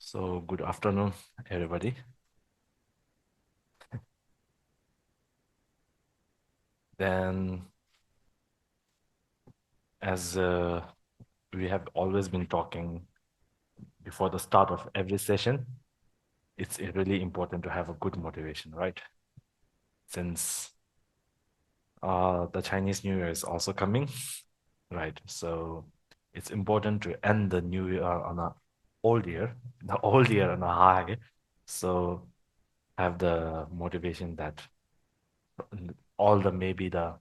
So good afternoon, everybody. Then, as we have always been talking before the start of every session, it's really important to have a good motivation, right? Since the Chinese New Year is also coming, right? So it's important to end the new year on a old year, the old year on a high. So have the motivation that all the maybe the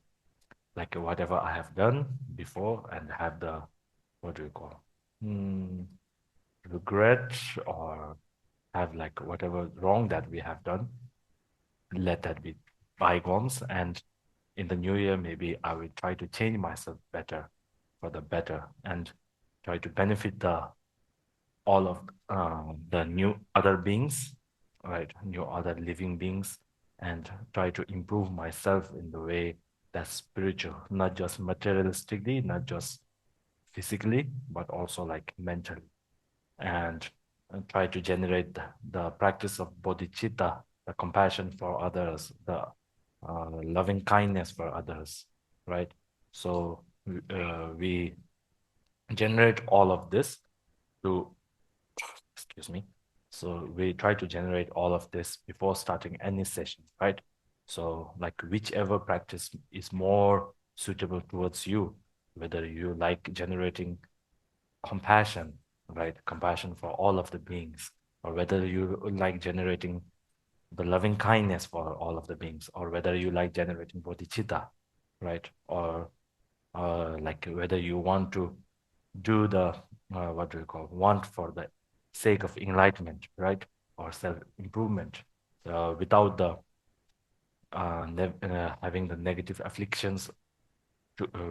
like whatever I have done before and have the what do you call hmm, regret or have like whatever wrong that we have done, let that be bygones. And in the new year, maybe I will try to change myself better for the better and try to benefit the all of the new other beings, right? New other living beings, and try to improve myself in the way that's spiritual, not just materialistically, not just physically, but also like mentally. And try to generate the practice of bodhicitta, the compassion for others, the loving kindness for others, right? So we generate all of this to excuse me. So we try to generate all of this before starting any session, right? So like whichever practice is more suitable towards you, whether you like generating compassion, right? Compassion for all of the beings, or whether you like generating the loving kindness for all of the beings, or whether you like generating bodhicitta, right? Or like whether you want to do the what do you call want for the sake of enlightenment, right? Or self improvement, without the having the negative afflictions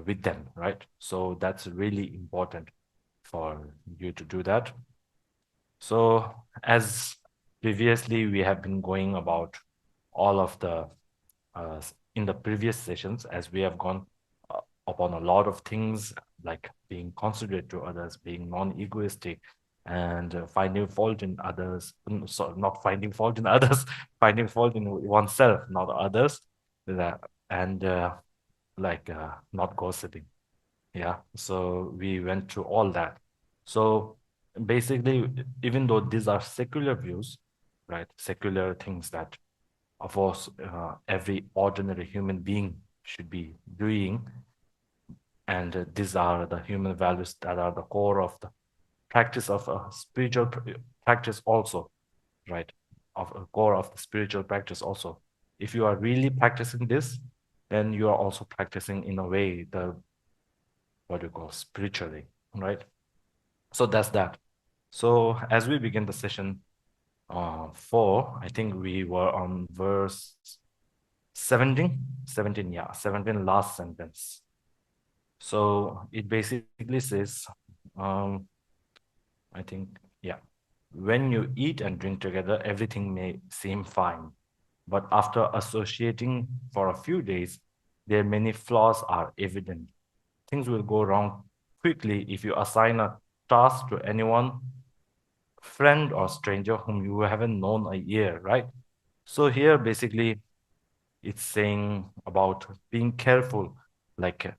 with them, right? So that's really important for you to do that. So as previously we have been going about all of the in the previous sessions, as we have gone upon a lot of things like being considerate to others, being non-egoistic, and finding fault in others. So not finding fault in others, finding fault in oneself, not others. That and like not gossiping. Yeah. So we went through all that. So basically, even though these are secular views, right? Secular things that, of course, every ordinary human being should be doing. And these are the human values that are the core of the practice of a spiritual practice also, right? Of a core of the spiritual practice also. If you are really practicing this, then you are also practicing in a way the what do you call spiritually, right? So that's that. So as we begin the session four, I think we were on verse 17, 17, yeah, 17, last sentence. So it basically says, um, I think, yeah, when you eat and drink together, everything may seem fine. But after associating for a few days, their many flaws are evident. Things will go wrong quickly if you assign a task to anyone, friend or stranger whom you haven't known a year, right? So here basically it's saying about being careful. Like,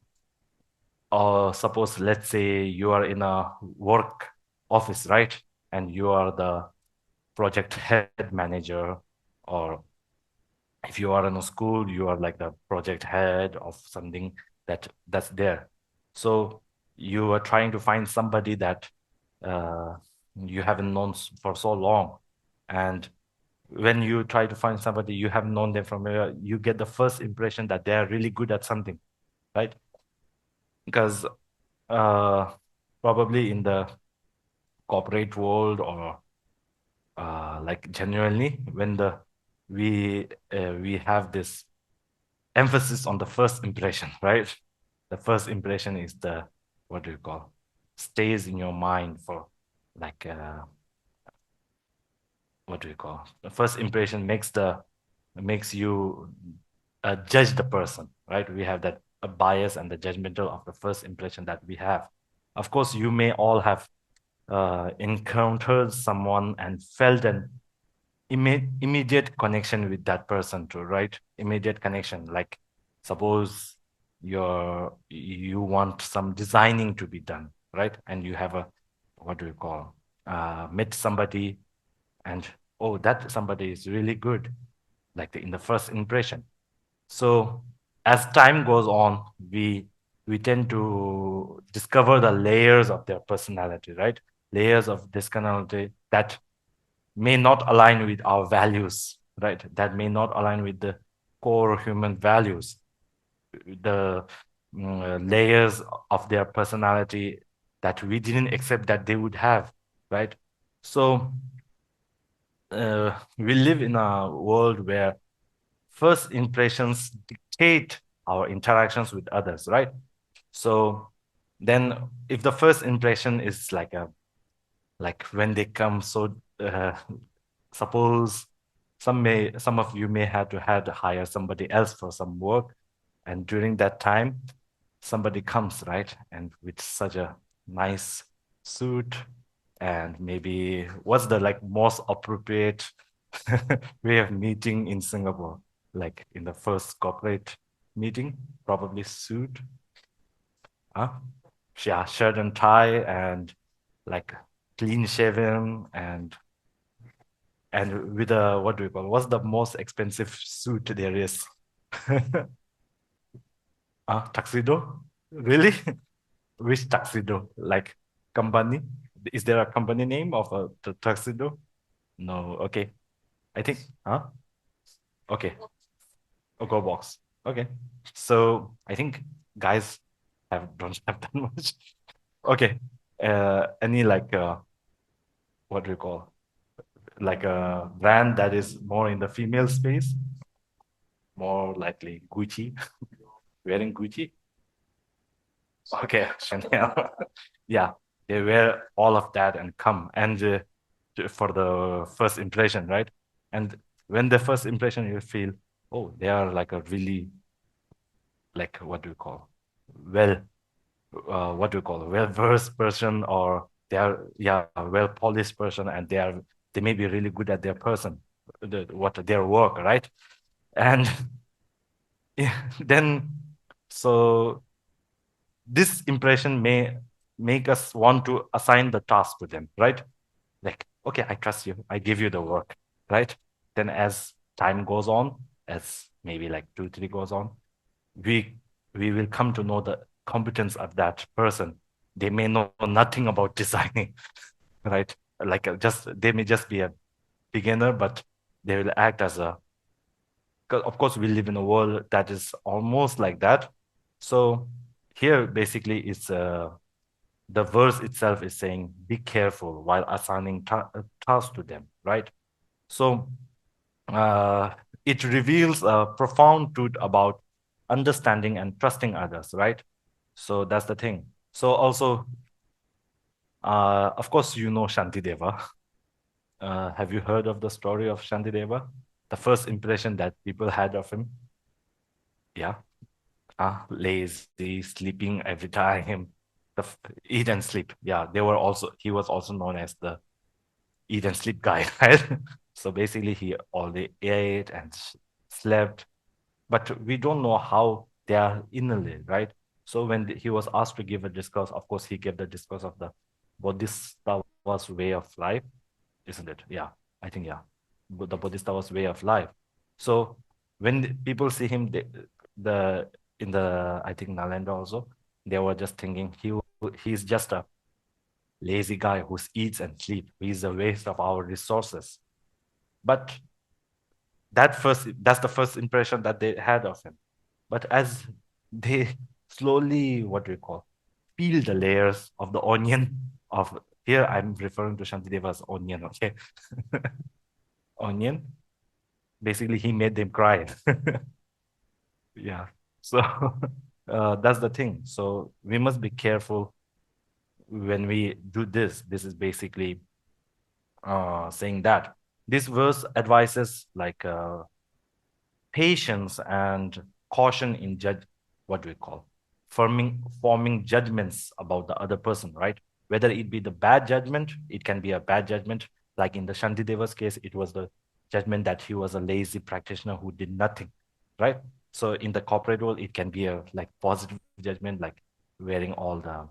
suppose let's say you are in a work office, right? And you are the project head manager, or if you are in a school, you are like the project head of something that's there. So you are trying to find somebody that uh, you haven't known for so long, and when you try to find somebody you have known them from you get the first impression that they are really good at something, right? Because uh, probably in the corporate world or like genuinely when the we have this emphasis on the first impression, right? The first impression is the what do you call stays in your mind for like what do you call the first impression makes you judge the person, right? We have that a bias and the judgmental of the first impression that we have. Of course, you may all have encountered someone and felt an immediate connection with that person too, right? Immediate connection. Like suppose you want some designing to be done, right? And you have a, what do you call, met somebody and, oh, that somebody is really good, like in the first impression. So as time goes on, we tend to discover the layers of their personality, right? Layers of personality that may not align with our values, right? That may not align with the core human values, the layers of their personality that we didn't accept that they would have, right? So we live in a world where first impressions dictate our interactions with others, right? So then if the first impression is like when they come, so suppose some of you may have to hire somebody else for some work, and during that time somebody comes, right, and with such a nice suit, and maybe what's the like most appropriate way of meeting in Singapore, like in the first corporate meeting, probably suit, huh? Yeah, shirt and tie, and like clean shaven, and with a, what do we call, what's the most expensive suit there is? Tuxedo? Really? Which tuxedo? Like company? Is there a company name of a tuxedo? No. Okay. I think, huh? Okay. A go box. Okay. So I think guys don't have that much. Okay. Any like what do you call? Like a brand that is more in the female space, more likely Gucci, wearing Gucci. Okay, Chanel. Yeah, they wear all of that and come and for the first impression, right? And when the first impression, you feel, oh, they are like a really, like, what do you call? Well, what do you call? Well-versed person, or they are, yeah, a well-polished person, and they may be really good at their person, what their work, right? And then, so this impression may make us want to assign the task to them, right? Like, okay, I trust you, I give you the work, right? Then as time goes on, as maybe like 2 3 goes on, we we will come to know the competence of that person. They may know nothing about designing, right? Like just they may just be a beginner, but they will act as a, 'cause of course we live in a world that is almost like that. So here basically it's the verse itself is saying, be careful while assigning tasks to them, right? So uh, it reveals a profound truth about understanding and trusting others, right? So that's the thing. So also, of course, you know Shantideva. Have you heard of the story of Shantideva? The first impression that people had of him? Yeah. Lazy, sleeping every time, eat and sleep. Yeah, he was also known as the eat and sleep guy, right? So basically, he only ate and slept, but we don't know how they are innerly, right? So when he was asked to give a discourse, of course, he gave the discourse of the Bodhisattva's way of life, isn't it? Yeah, I think, yeah. But the Bodhisattva's way of life. So when people see him, the in the, I think, Nalanda also, they were just thinking he's just a lazy guy who eats and sleeps. He's a waste of our resources. But that's the first impression that they had of him. But as they slowly, what do you call, peel the layers of the onion of, here I'm referring to Shantideva's onion, okay? Onion. Basically, he made them cry. Yeah. So that's the thing. So we must be careful when we do this. This is basically saying that this verse advises like patience and caution in what do we call, forming judgments about the other person, right? whether it be the bad judgment, it can be a bad judgment. Like in the Shantideva's case, it was the judgment that he was a lazy practitioner who did nothing, right? So in the corporate world, it can be a like positive judgment, like wearing all the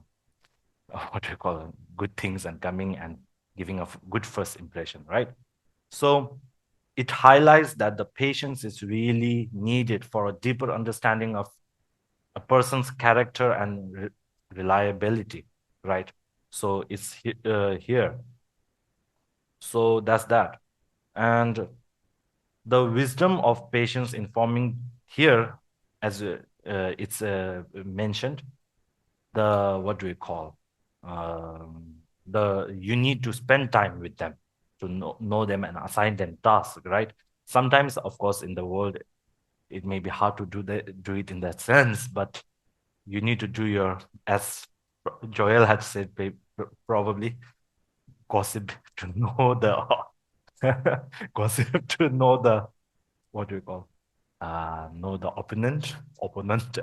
what do you call them, good things and coming and giving a good first impression, right? So it highlights that the patience is really needed for a deeper understanding of a person's character and reliability, right? So it's here. So that's that. And the wisdom of patience informing here, as it's mentioned, the what do we call the you need to spend time with them to know them and assign them tasks, right? Sometimes, of course, in the world it may be hard to do it in that sense, but you need to do your, as Joel had said, probably gossip to know the gossip to know the what do you call know the opponent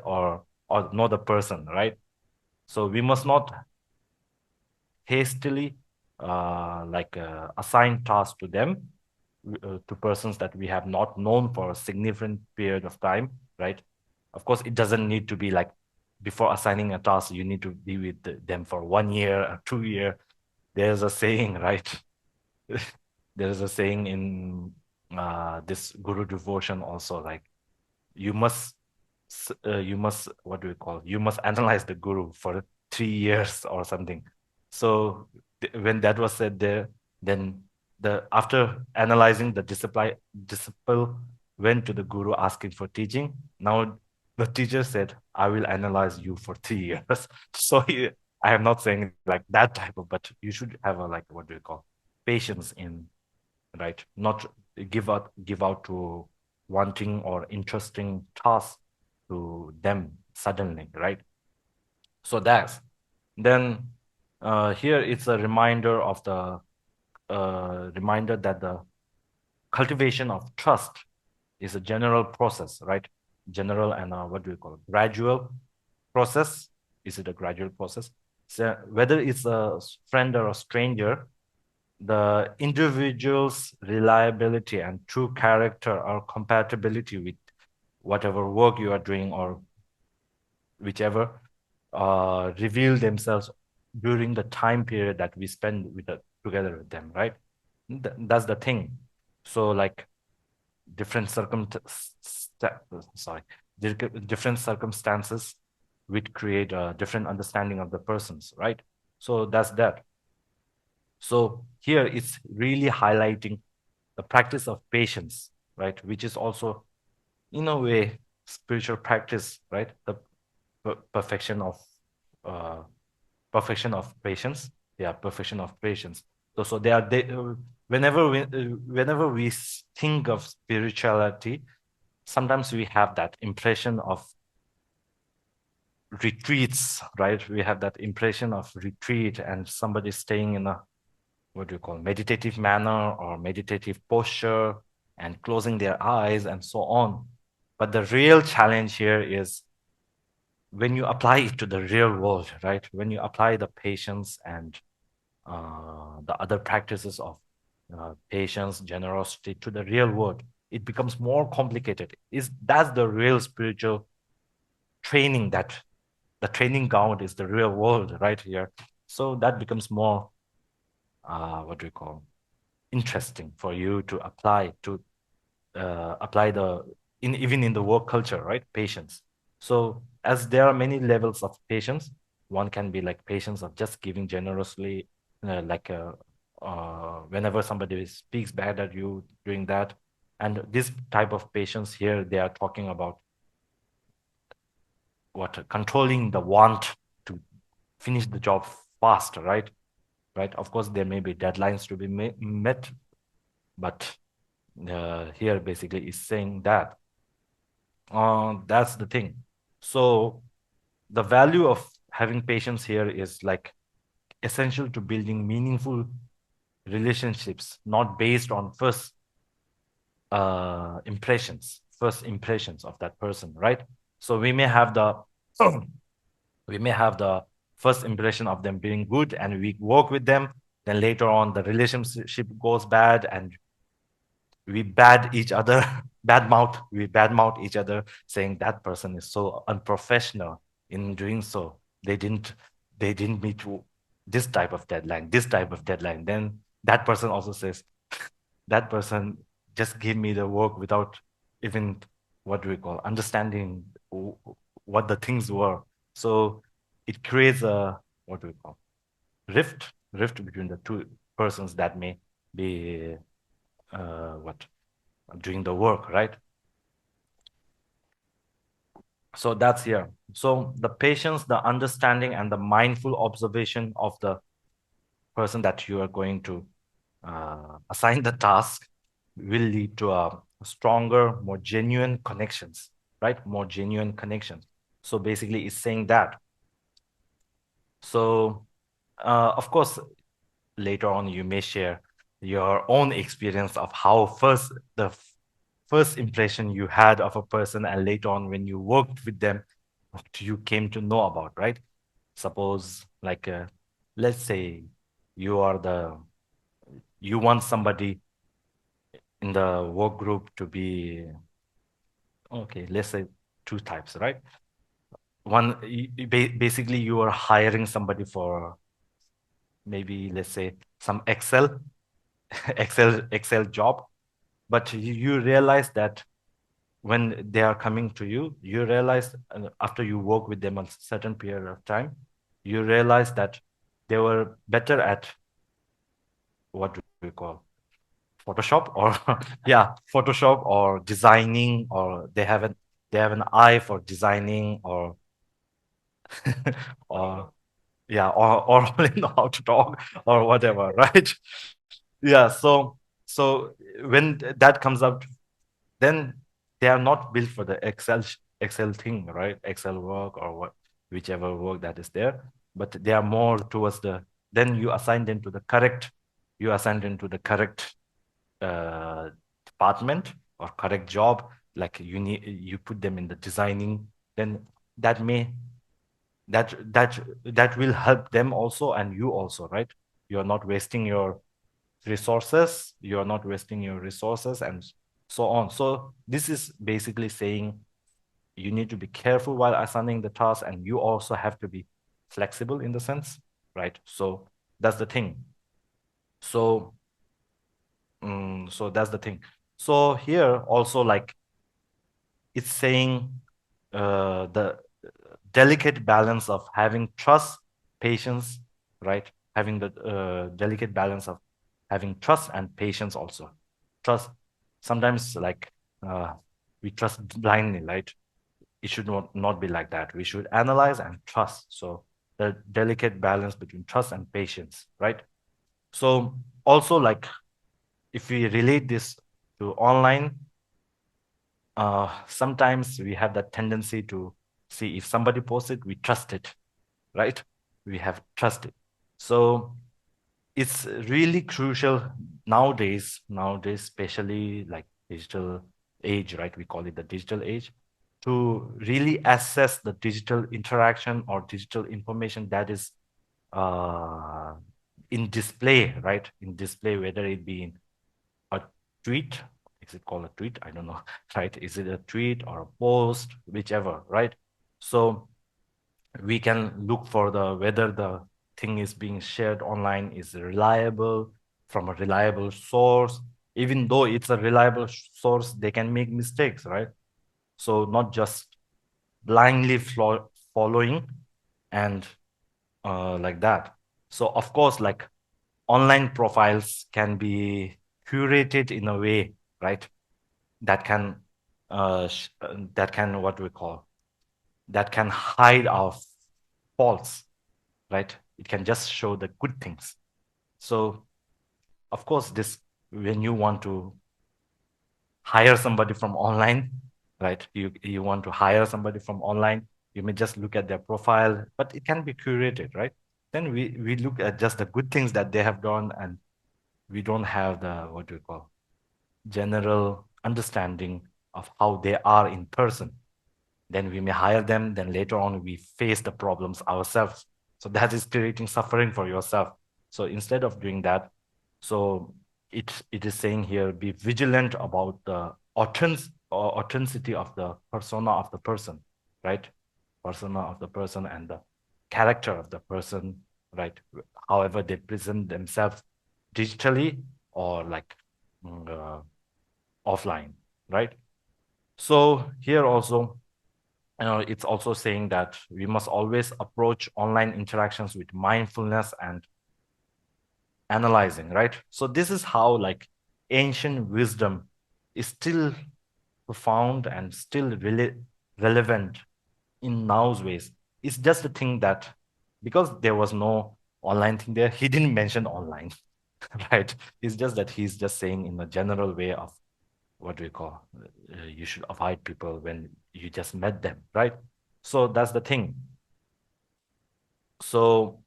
or know the person, right? So we must not hastily assign tasks to them, to persons that we have not known for a significant period of time, right? Of course, it doesn't need to be like before assigning a task, you need to be with them for 1 year or 2 year. There's a saying, right? There's a saying in this guru devotion also, like you must you must what do we call you must analyze the guru for 3 years or something. So when that was said there, then the after analyzing the disciple went to the guru asking for teaching. Now the teacher said, I will analyze you for 3 years. So I am not saying like that type of, but you should have a like what do you call patience in, right? Not give out to wanting or interesting tasks to them suddenly, right? So that's then here it's a reminder that the cultivation of trust is a general process, right? General and what do we call it? Gradual process. Is it a gradual process? So whether it's a friend or a stranger, the individual's reliability and true character or compatibility with whatever work you are doing or whichever reveal themselves during the time period that we spend together with them, right? That's the thing. So like different sorry, different circumstances which create a different understanding of the persons, right? So that's that. So here it's really highlighting the practice of patience, right? Which is also, in a way, spiritual practice, right? The perfection of uh, perfection of patience. Yeah, perfection of patience. So whenever we think of spirituality, sometimes we have that impression of retreats, right? We have that impression of retreat and somebody staying in a what do you call meditative manner or meditative posture and closing their eyes and so on. But the real challenge here is when you apply it to the real world, right? When you apply the patience and the other practices of patience, generosity to the real world, it becomes more complicated. Is that's the real spiritual training, that the training ground is the real world right here. So that becomes more what do we call interesting for you to apply the in even in the work culture, right? Patience. So as there are many levels of patience, one can be like patience of just giving generously, whenever somebody speaks bad at you, doing that. And this type of patience here, they are talking about what controlling the want to finish the job fast, right? Right. Of course, there may be deadlines to be met, but here basically is saying that that's the thing. So the value of having patience here is like essential to building meaningful relationships, not based on first impressions of that person, right? So we may have the we may have the first impression of them being good and we work with them, then later on the relationship goes bad and we bad each other, bad mouth each other, saying that person is so unprofessional in doing so. They didn't, they didn't meet this type of deadline. Then that person also says, that person just gave me the work without even what do we call understanding what the things were. So it creates a what do we call rift between the two persons that may be what doing the work, right? So that's here. So the patience, the understanding, and the mindful observation of the person that you are going to assign the task will lead to a stronger, more genuine connections, right? More genuine connections. So basically, it's saying that. So, of course, later on, you may share your own experience of how first impression you had of a person, and later on, when you worked with them, what you came to know about, right? Suppose, like, let's say you are the you want somebody in the work group to be okay, let's say two types, right? One, basically, you are hiring somebody for maybe, let's say, some Excel job, but you realize that when they are coming to you, you realize after you work with them a certain period of time, you realize that they were better at what do we call Photoshop or yeah, Photoshop or designing, or they have an eye for designing or or yeah, or only know how to talk or whatever, right? Yeah, so when that comes up, then they are not built for the Excel thing, right? Excel work or what whichever work that is there, but they are more towards the then you assign them to the correct uh, department or correct job, like you put them in the designing, then that may that will help them also and you also, right? You're not wasting your resources and so on. So this is basically saying you need to be careful while assigning the task, and you also have to be flexible in the sense, right? So that's the thing. So so that's the thing. So here also, like, it's saying the delicate balance of having trust, patience, right? Having the delicate balance of having trust and patience also. Trust, sometimes, like, uh, we trust blindly, right? It should not be like that. We should analyze and trust. So the delicate balance between trust and patience, right? So also, like, if we relate this to online, sometimes we have that tendency to see if somebody posts it, we trust it, right? We have trusted. So it's really crucial nowadays, especially like digital age, right? We call it the digital age, to really assess the digital interaction or digital information that is uh, in display, right? In display, whether it be in a tweet. Is it called a tweet? I don't know, right? Is it a tweet or a post, whichever, right? So we can look for the whether the thing is being shared online is reliable from a reliable source. Even though it's a reliable source, they can make mistakes, right? So not just blindly following and like that. So of course, like, online profiles can be curated in a way, right? That can that can what we call that can hide our faults, right? It can just show the good things. So of course, this when you want to hire somebody from online, right? You want to hire somebody from online, you may just look at their profile, but it can be curated, right? Then we look at just the good things that they have done, and we don't have the what do you call general understanding of how they are in person. Then we may hire them, then later on we face the problems ourselves. So that is creating suffering for yourself. So instead of doing that, so it is saying here, be vigilant about the authenticity of the persona of the person, right? Persona of the person and the character of the person, right? However they present themselves digitally or like uh, offline, right? So here also, it's also saying that we must always approach online interactions with mindfulness and analyzing, right? So this is how like ancient wisdom is still profound and still really relevant in now's ways. It's just the thing that because there was no online thing there, he didn't mention online, right? It's just that he's just saying in a general way of what do you call you should avoid people when you just met them, right? So that's the thing. So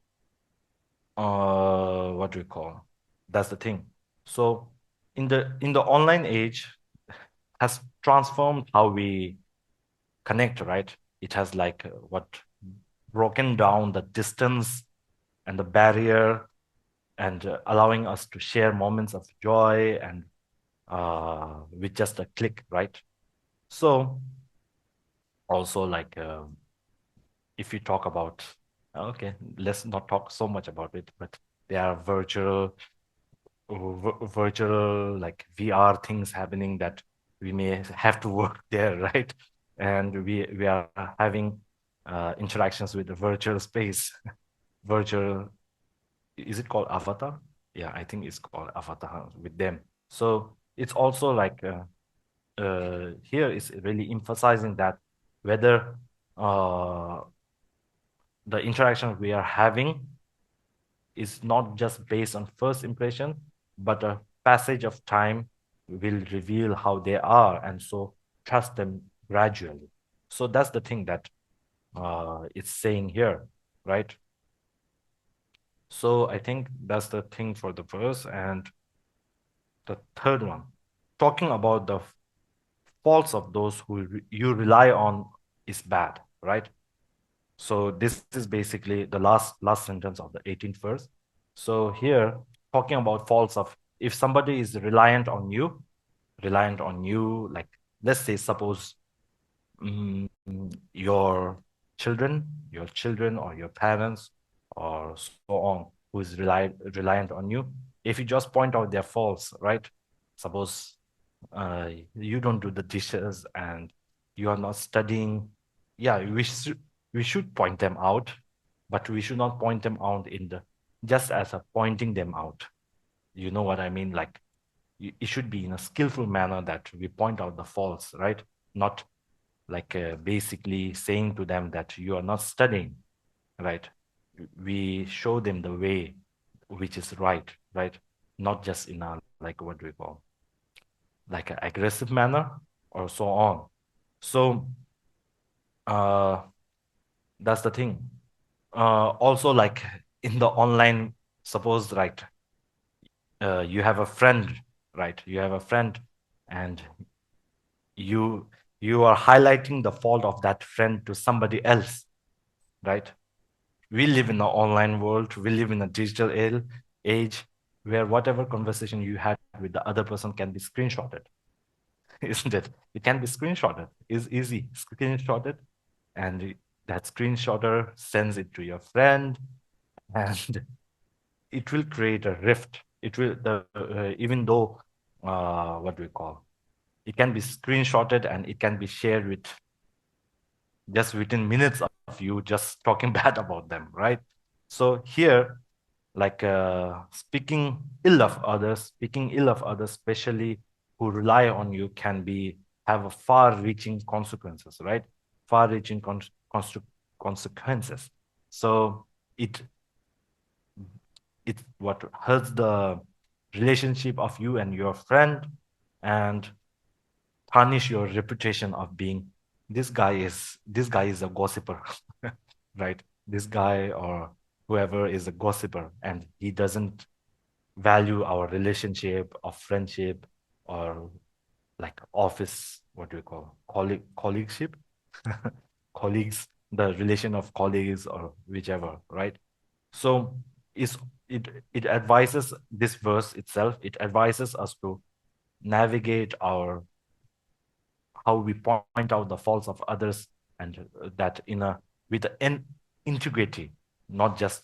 what do you call? That's the thing. So in the online age has transformed how we connect, right? It has like what broken down the distance and the barrier and allowing us to share moments of joy and with just a click, right? So also like if you talk about okay, let's not talk so much about it, but there are virtual like VR things happening that we may have to work there, right? And we are having interactions with the virtual space, virtual, is it called avatar? Yeah, I think it's called avatar with them. So it's also like here is really emphasizing that whether uh, the interaction we are having is not just based on first impression, but a passage of time will reveal how they are, and so trust them gradually. So that's the thing that it's saying here, right? So I think that's the thing for the verse. And the third one, talking about the faults of those who you rely on is bad, right? So this is basically the last sentence of the 18th verse. So here, talking about faults of if somebody is reliant on you, like let's say, suppose mm, your children or your parents or so on, who is reliant on you. If you just point out their faults, right? Suppose you don't do the dishes and you are not studying. Yeah, we should point them out, but we should not point them out in the just as a pointing them out. You know what I mean? Like it should be in a skillful manner that we point out the faults, right? Not like basically saying to them that you are not studying, right? We show them the way which is right, right? Not just in a like what do we call like an aggressive manner or so on. So uh, that's the thing. Also, like in the online, suppose like you have a friend, right? You have a friend, and you you are highlighting the fault of that friend to somebody else, right? We live in an online world. We live in a digital age where whatever conversation you had with the other person can be screenshotted, isn't it? It can be screenshotted. It's easy. Screenshotted, and that screenshotter sends it to your friend, and it will create a rift. It will the even though what do we call? It can be screenshotted and it can be shared with just within minutes of you just talking bad about them, right? So here, like speaking ill of others, especially who rely on you, can be have a far-reaching consequences, right? Far-reaching consequences. So it it what hurts the relationship of you and your friend, and tarnish your reputation of being this guy is a gossiper, right? This guy or whoever is a gossiper, and he doesn't value our relationship of friendship or like office, what do you call colleagueship, colleagues, the relation of colleagues or whichever, right? So is it advises this verse itself, it advises us to navigate our how we point out the faults of others, and that in a with an integrity, not just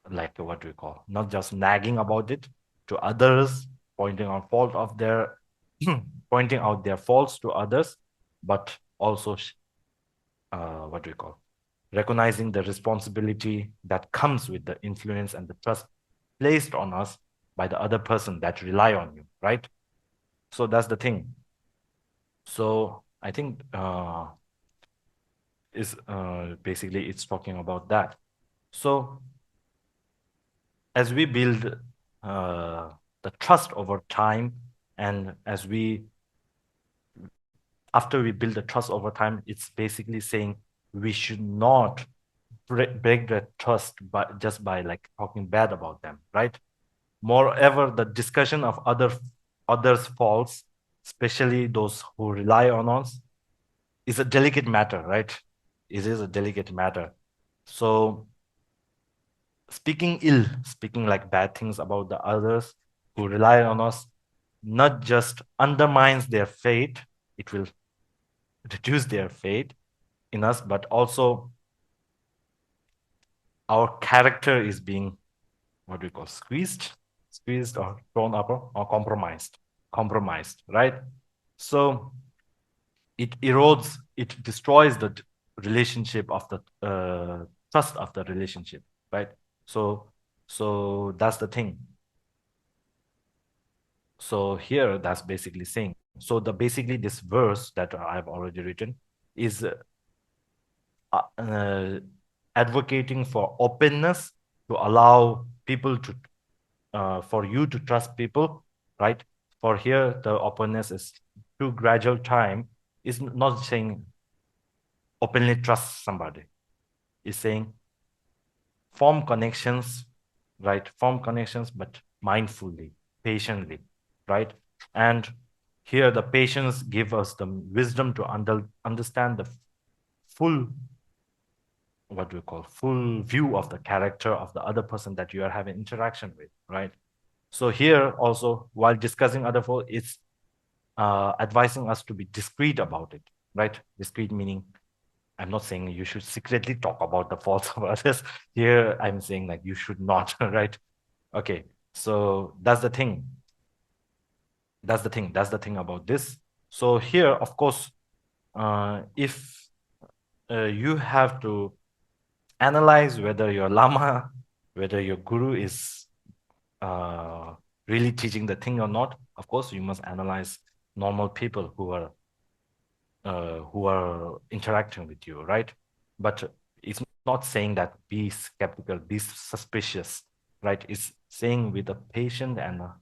like what do we call, not just nagging about it to others, pointing out fault of their pointing out their faults to others, but also what do we call, recognizing the responsibility that comes with the influence and the trust placed on us by the other person that rely on you, right? So that's the thing. So I think is basically it's talking about that. So as we build the trust over time, and as we after we build the trust over time, it's basically saying we should not break the trust by like talking bad about them, right? Moreover, the discussion of others' faults, especially those who rely on us, is a delicate matter, right? It is a delicate matter. So speaking like bad things about the others who rely on us, not just undermines their faith, it will reduce their faith in us, but also our character is being, what do we call, squeezed or thrown up or compromised, right? So it erodes, it destroys the relationship of the trust of the relationship, right? So, so that's the thing. So here, that's basically saying. So the basically this verse that I've already written is uh, advocating for openness to allow people to for you to trust people, right? For here, the openness is through gradual time. Is not saying openly trust somebody. It's saying form connections, right? Form connections, but mindfully, patiently, right? And here, the patience give us the wisdom to understand the full, what do we call, full view of the character of the other person that you are having interaction with, right? So here also, while discussing other fault, it's advising us to be discreet about it, right? Discreet meaning, I'm not saying you should secretly talk about the faults of others. Here, I'm saying like you should not, right? Okay, so that's the thing. That's the thing about this. So here, of course, if you have to analyze whether your lama, whether your guru is uh, really teaching the thing or not, of course, you must analyze normal people who are interacting with you, right? But it's not saying that be skeptical, be suspicious, right? It's saying with a patient and a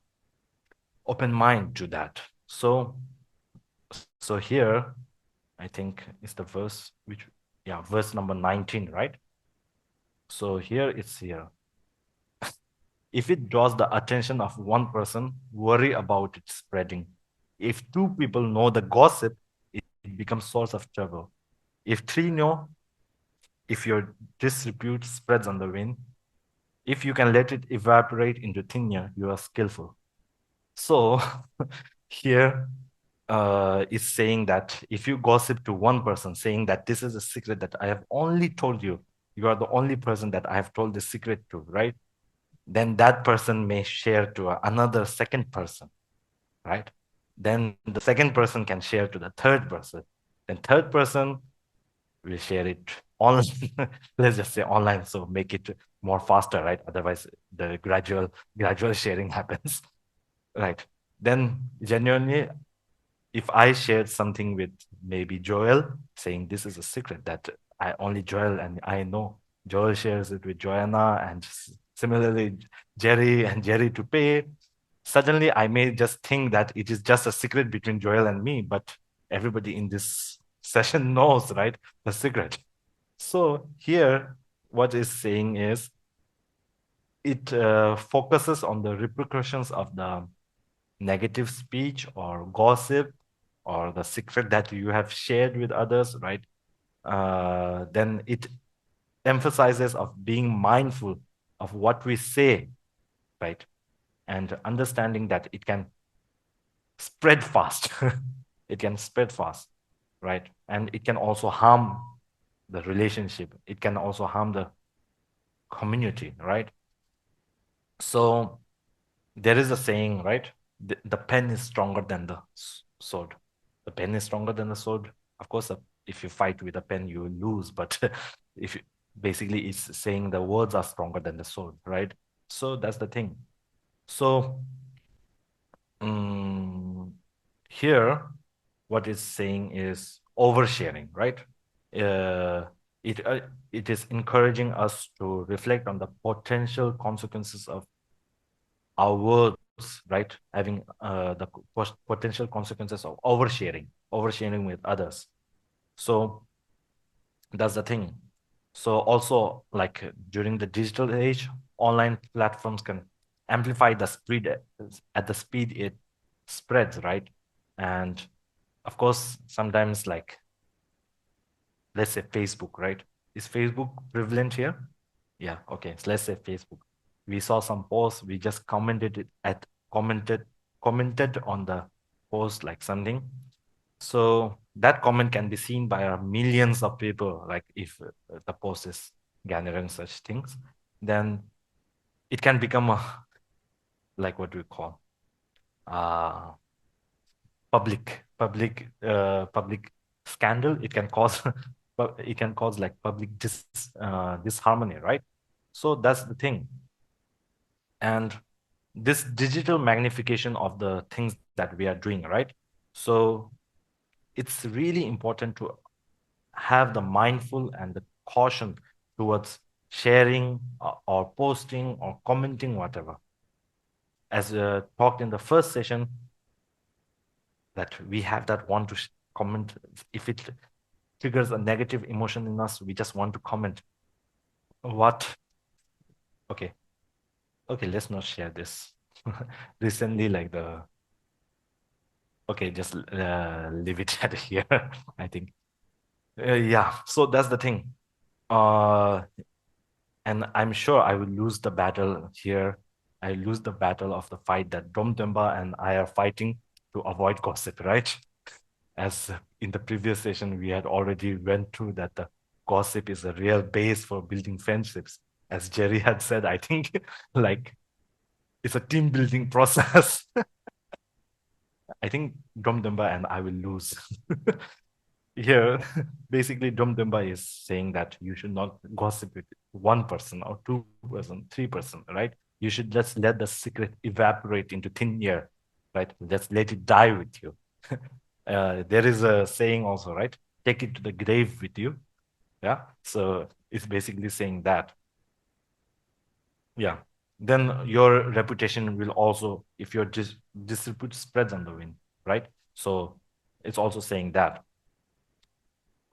open mind to that. So, so here, I think is the verse which, yeah, verse number 19, right? So here it's here. If it draws the attention of one person, worry about it spreading. If two people know the gossip, it becomes source of trouble. If three know, if your disrepute spreads on the wind, if you can let it evaporate into thin air, you are skillful. So here is saying that if you gossip to one person, saying that this is a secret that I have only told you, you are the only person that I have told the secret to, right? Then that person may share to another second person, right? Then the second person can share to the third person. Then third person will share it online. Let's just say online, so make it more faster, right? Otherwise, the gradual sharing happens, right? Then genuinely, if I shared something with maybe Joel, saying this is a secret that I only Joel and I know, Joel shares it with Joanna, and similarly Jerry and Jerry to pay. Suddenly, I may just think that it is just a secret between Joel and me, but everybody in this session knows, right? The secret. So here, what it's saying is it focuses on the repercussions of the negative speech or gossip or the secret that you have shared with others, right? then it emphasizes of being mindful of what we say, right? And understanding that it can spread fast. It can spread fast, right? And it can also harm the relationship. It can also harm the community, right? So there is a saying, right? The pen is stronger than the sword. The pen is stronger than the sword. Of course, if you fight with a pen, you will lose. But if you, basically, it's saying the words are stronger than the sword, right? So that's the thing. So um, here, what it's saying is oversharing, right? Uh, it uh, it is encouraging us to reflect on the potential consequences of our words, right? Having the potential consequences of oversharing with others. So that's the thing. So also, like during the digital age, online platforms can amplify the speed at the speed it spreads, right? And of course, sometimes like let's say Facebook, right? Is Facebook prevalent here? Yeah, okay. So let's say Facebook. We saw some posts, we just commented commented on the post like something. So that comment can be seen by millions of people, like if the post is gathering such things, then it can become a like what do we call uh public scandal. It can cause it can cause like public disharmony, right? So that's the thing. And this digital magnification of the things that we are doing, right? So it's really important to have the mindful and the caution towards sharing or posting or commenting whatever. As talked in the first session, that we have that want to comment. If it triggers a negative emotion in us, we just want to comment. What? Okay, okay, let's not share this. Recently, like the okay, just leave it at here. I think. Yeah, so that's the thing. Uh, and I'm sure I will lose the battle here. I lose the battle of the fight that Dromtönpa and I are fighting to avoid gossip, right? As in the previous session, we had already went through that the gossip is a real base for building friendships. As Jerry had said, I think like it's a team building process. I think Dromtönpa and I will lose. Here, basically, Dromtönpa is saying that you should not gossip with one person or two person, three-person, right? You should just let the secret evaporate into thin air, right? Just let it die with you. There is a saying also, right? Take it to the grave with you. Yeah. So it's basically saying that. Yeah. Then your reputation will also, if your disrepute spreads on the wind, right? So it's also saying that.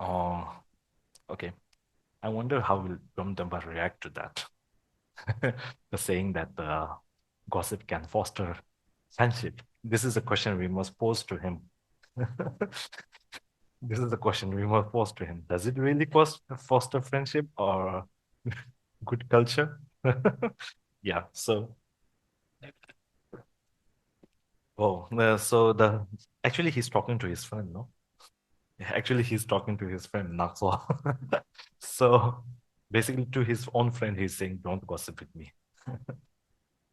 Oh, okay. I wonder how will Dromtönpa react to that. The saying that the gossip can foster friendship. This is a question we must pose to him. This is the question we must pose to him. Does it really foster friendship or good culture? Yeah. So, oh, so the actually he's talking to his friend, no? Yeah, actually, he's talking to his friend Nakso. So basically, to his own friend, he's saying, "Don't gossip with me."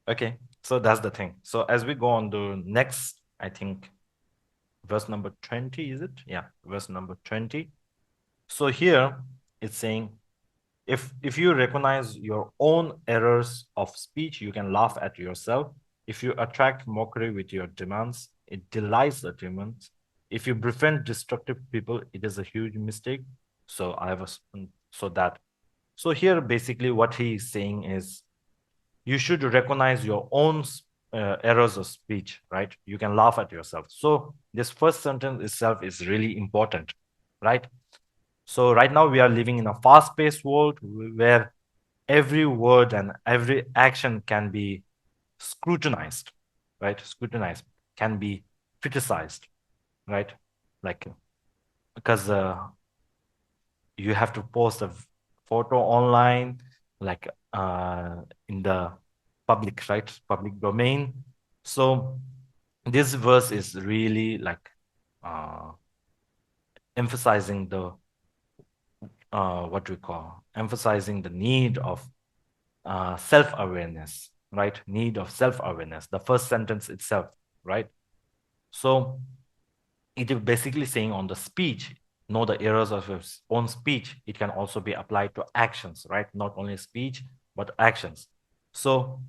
Okay, so that's the thing. So as we go on to next, I think verse number 20, is it? Yeah, verse number 20. So here it's saying, if you recognize your own errors of speech, you can laugh at yourself. If you attract mockery with your demands, it delights the demons. If you befriend destructive people, it is a huge mistake. So I was so that. So here basically what he is saying is you should recognize your own errors of speech, right? You can laugh at yourself. So this first sentence itself is really important, right? So right now we are living in a fast-paced world where every word and every action can be scrutinized, right? Scrutinized, can be criticized, right? Like because you have to post a photo online, like in the public, right? Public domain. So this verse is really like uh, emphasizing the what we call emphasizing the need of self-awareness, right? Need of self-awareness. The first sentence itself, right? So it is basically saying on the speech, know the errors of your own speech. It can also be applied to actions, right? Not only speech, but actions. So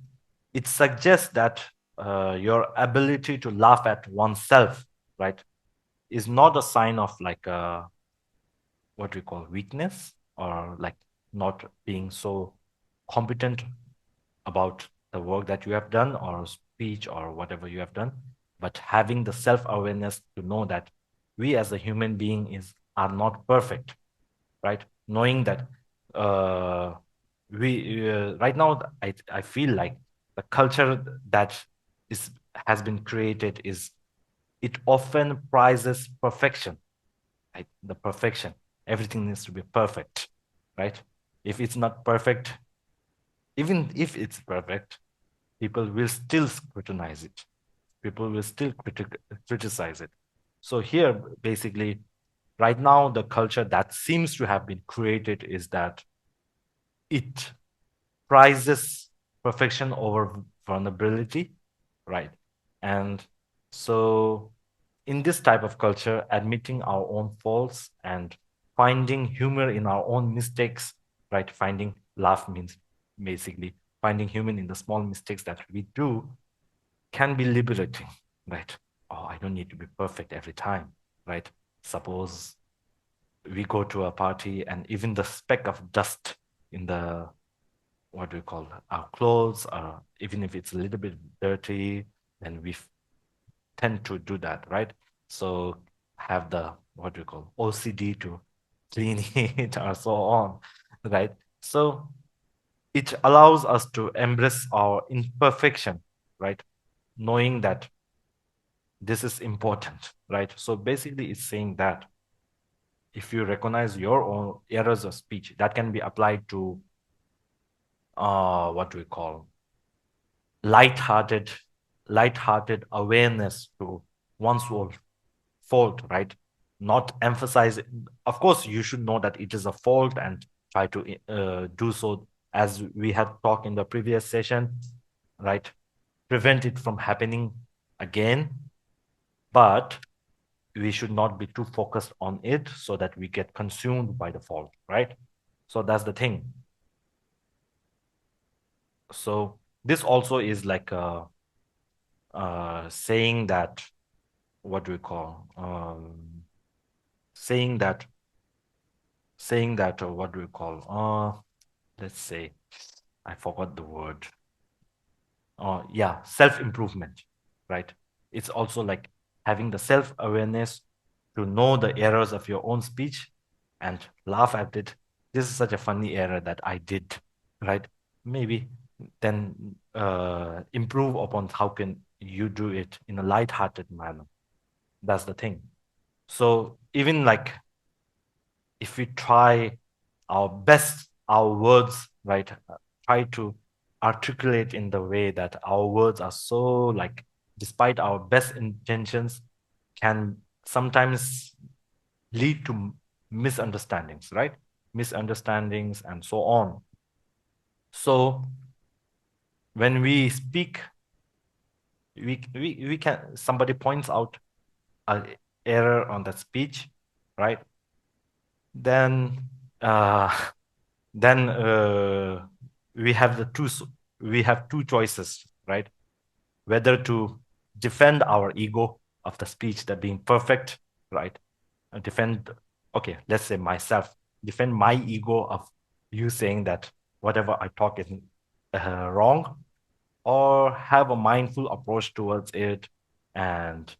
it suggests that your ability to laugh at oneself, right, is not a sign of like what we call weakness or like not being so competent about the work that you have done or speech or whatever you have done, but having the self-awareness to know that we as a human being are not perfect, right? Knowing that we right now, I feel like the culture that is has been created is it often prizes perfection, right? The perfection. Everything needs to be perfect, right? If it's not perfect, even if it's perfect, people will still scrutinize it. People will still criticize it. So here, basically, right now, the culture that seems to have been created is that it prizes perfection over vulnerability, right? And so in this type of culture, admitting our own faults and finding humor in our own mistakes, right? Finding laugh means basically finding humor in the small mistakes that we do can be liberating, right? Oh, I don't need to be perfect every time, right? Suppose we go to a party and even the speck of dust in the what do we call our clothes, even if it's a little bit dirty, then we tend to do that, right? So have the what do you call OCD to clean it or so on, right? So it allows us to embrace our imperfection, right? Knowing that this is important, right? So basically, it's saying that if you recognize your own errors of speech, that can be applied to what do we call light-hearted, light-hearted awareness to one's own fault, right? Not emphasize it. Of course, you should know that it is a fault and try to do so as we had talked in the previous session, right? Prevent it from happening again, but we should not be too focused on it so that we get consumed by the fault, right? So that's the thing. So this also is like saying that what do we call saying that what do we call let's say I forgot the word yeah, self-improvement, right? It's also like having the self-awareness to know the errors of your own speech and laugh at it. This is such a funny error that I did, right? Maybe then improve upon how can you do it in a light-hearted manner. That's the thing. So even like if we try our best, our words, right, try to articulate in the way that our words are so like, despite our best intentions, can sometimes lead to misunderstandings, right? Misunderstandings and so on. So when we speak, we can, somebody points out an error on that speech, right? Then uh, then we have we have two choices, right? Whether to defend our ego of the speech that being perfect, right? Defend, okay, let's say myself, defend my ego of you saying that whatever I talk is wrong, or have a mindful approach towards it and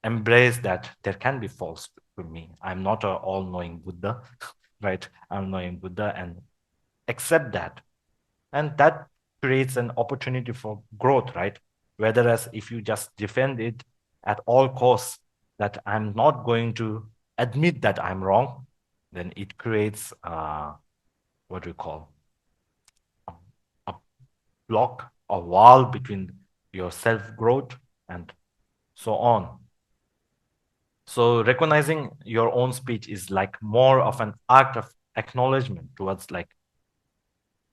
embrace that there can be faults to me. I'm not an all-knowing Buddha, right? I'm knowing Buddha and accept that. And that creates an opportunity for growth, right? Whereas if you just defend it at all costs, that I'm not going to admit that I'm wrong, then it creates what do you call a block, a wall between your self-growth and so on. So recognizing your own speech is like more of an act of acknowledgement towards like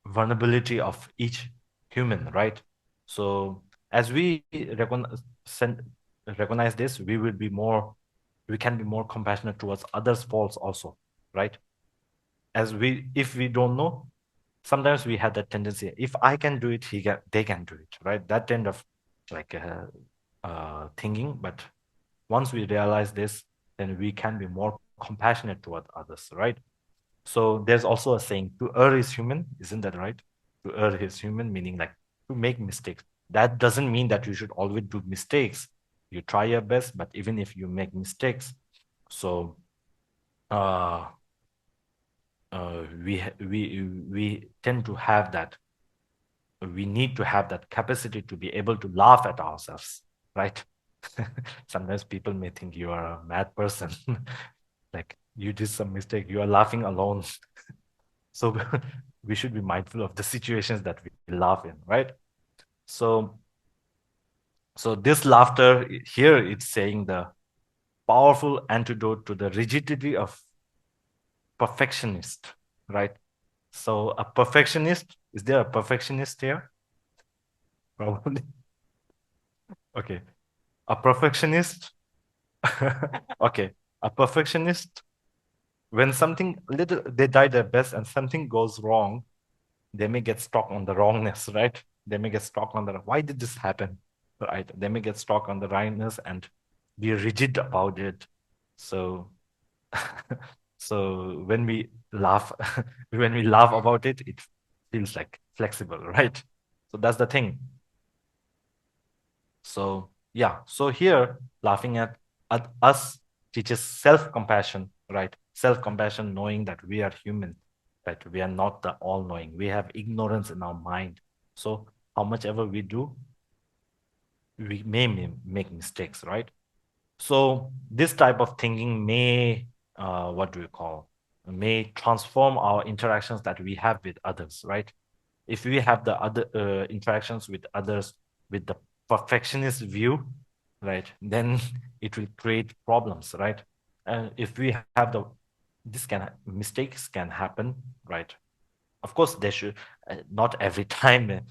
vulnerability of each human, right? So as we recognize this, we can be more compassionate towards others' faults also, right? If we don't know, sometimes we have that tendency. If I can do it, they can do it, right? That kind of like thinking. But once we realize this, then we can be more compassionate toward others, right? So there's also a saying, to err is human, isn't that right? To err is human, meaning like to make mistakes. That doesn't mean that you should always do mistakes. You try your best, but even if you make mistakes, so uh, we tend to have that. We need to have that capacity to be able to laugh at ourselves, right? Sometimes people may think you are a mad person, like you did some mistake, you are laughing alone. So we should be mindful of the situations that we laugh in, right? So, so this laughter here, it's saying the powerful antidote to the rigidity of perfectionist, right? So a perfectionist, is there a perfectionist here? Probably. Okay. A perfectionist. Okay. A perfectionist, when something little, they try their best and something goes wrong, they may get stuck on the wrongness, right? They may get stuck on the, why did this happen? Right? They may get stuck on the rightness and be rigid about it. So, so when we laugh, when we laugh about it, it feels like flexible, right? So that's the thing. So yeah, so here laughing at us teaches self-compassion, right? Self-compassion, knowing that we are human, right? We are not the all-knowing. We have ignorance in our mind. So how much ever we do, we may make mistakes, right? So this type of thinking may, what do we call, may transform our interactions that we have with others, right? If we have the other interactions with others with the perfectionist view, right, then it will create problems, right? And if we have the, mistakes can happen, right? Of course, they should, not every time,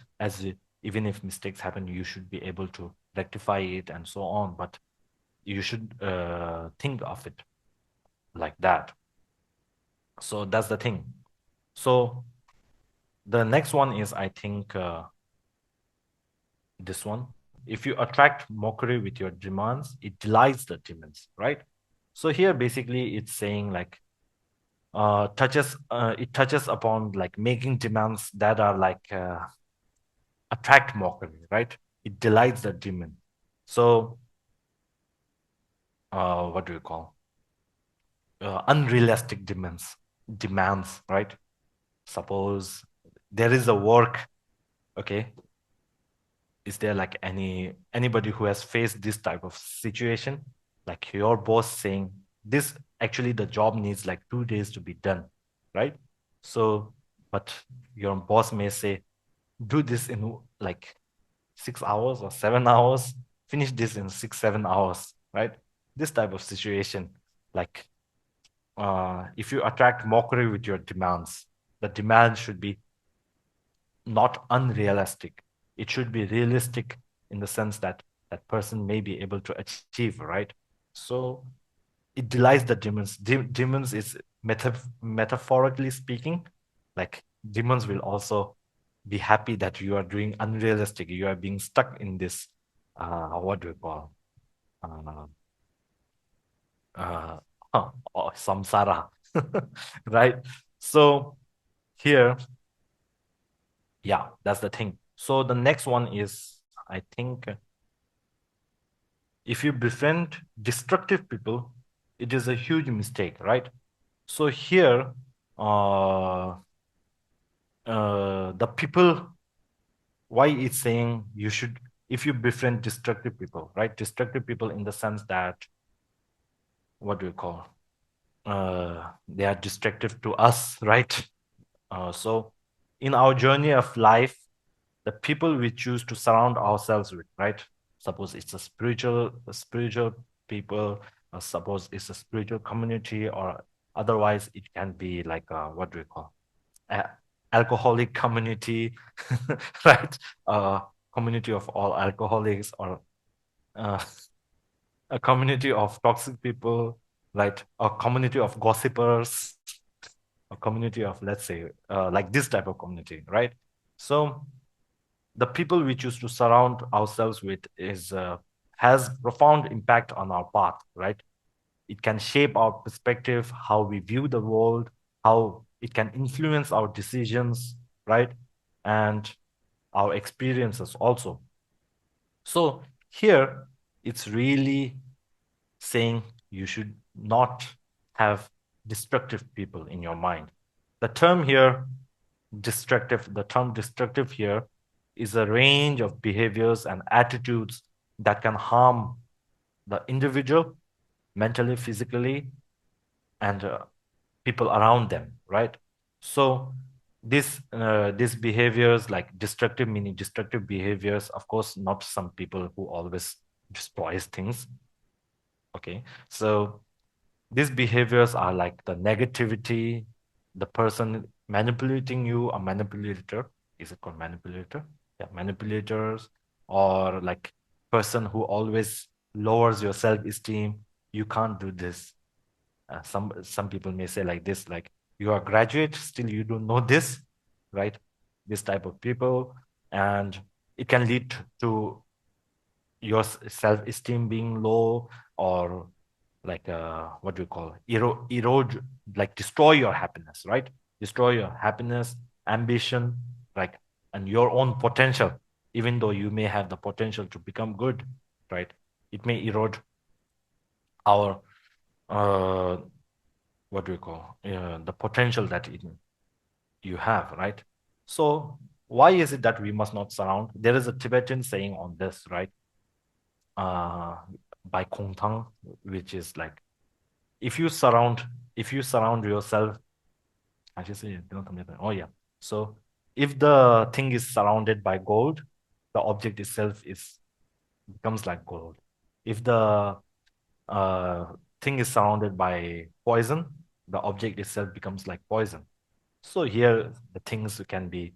even if mistakes happen, you should be able to rectify it and so on. But you should think of it like that. So that's the thing. So the next one is, I think, this one. If you attract mockery with your demands, it delights the demons, right? So here basically it's saying like it touches upon like making demands that are like attract mockery, right? It delights the demon. So what do you call unrealistic demands, right? Suppose there is a work, okay? Is there like anybody who has faced this type of situation, like your boss saying this, actually the job needs like 2 days to be done, right? So but your boss may say, do this in like 6 hours or 7 hours, finish this in 6 7 hours, right? This type of situation, like if you attract mockery with your demands, the demand should be not unrealistic. It should be realistic in the sense that that person may be able to achieve, right? So it delights the demons. Demons is metaphorically speaking, like demons will also be happy that you are doing unrealistic. You are being stuck in this, what do we call, uh, uh, samsara, right? So here, yeah, that's the thing. So the next one is, I think, if you befriend destructive people, it is a huge mistake, right? So here, the people, why it's saying you should, if you befriend destructive people, right? Destructive people in the sense that, what do you call? they are destructive to us, right? So in our journey of life, the people we choose to surround ourselves with, right? Suppose it's a spiritual people, or suppose it's a spiritual community, or otherwise it can be like what do we call a alcoholic community, right? Community of all alcoholics, or uh, a community of toxic people, right? A community of gossipers, a community of, let's say, like this type of community, right? So the people we choose to surround ourselves with is has profound impact on our path, right? It can shape our perspective, how we view the world, how it can influence our decisions, right? And our experiences also. So here, it's really saying you should not have destructive people in your mind. The term here, the term destructive here is a range of behaviors and attitudes that can harm the individual mentally, physically, and people around them, right? So these behaviors, like destructive, meaning destructive behaviors, of course, not some people who always destroys things. Okay, so these behaviors are like the negativity, the person manipulating you, a manipulator. Is it called manipulator? Yeah, manipulators, or like person who always lowers your self-esteem. You can't do this. Some people may say like this, like you are a graduate, still you don't know this, right? This type of people, and it can lead to your self-esteem being low, or like what do you call erode, like destroy your happiness, right? Destroy your happiness, ambition, like, and your own potential. Even though you may have the potential to become good, right? It may erode our uh what do you call the potential that you have, right? So why is it that we must not surround? There is a Tibetan saying on this, right? uh by Kong Tang, which is like, if you surround if you surround yourself, I should say, oh yeah. So if the thing is surrounded by gold, the object itself is becomes like gold. If the uh, thing is surrounded by poison, the object itself becomes like poison. So here the things can be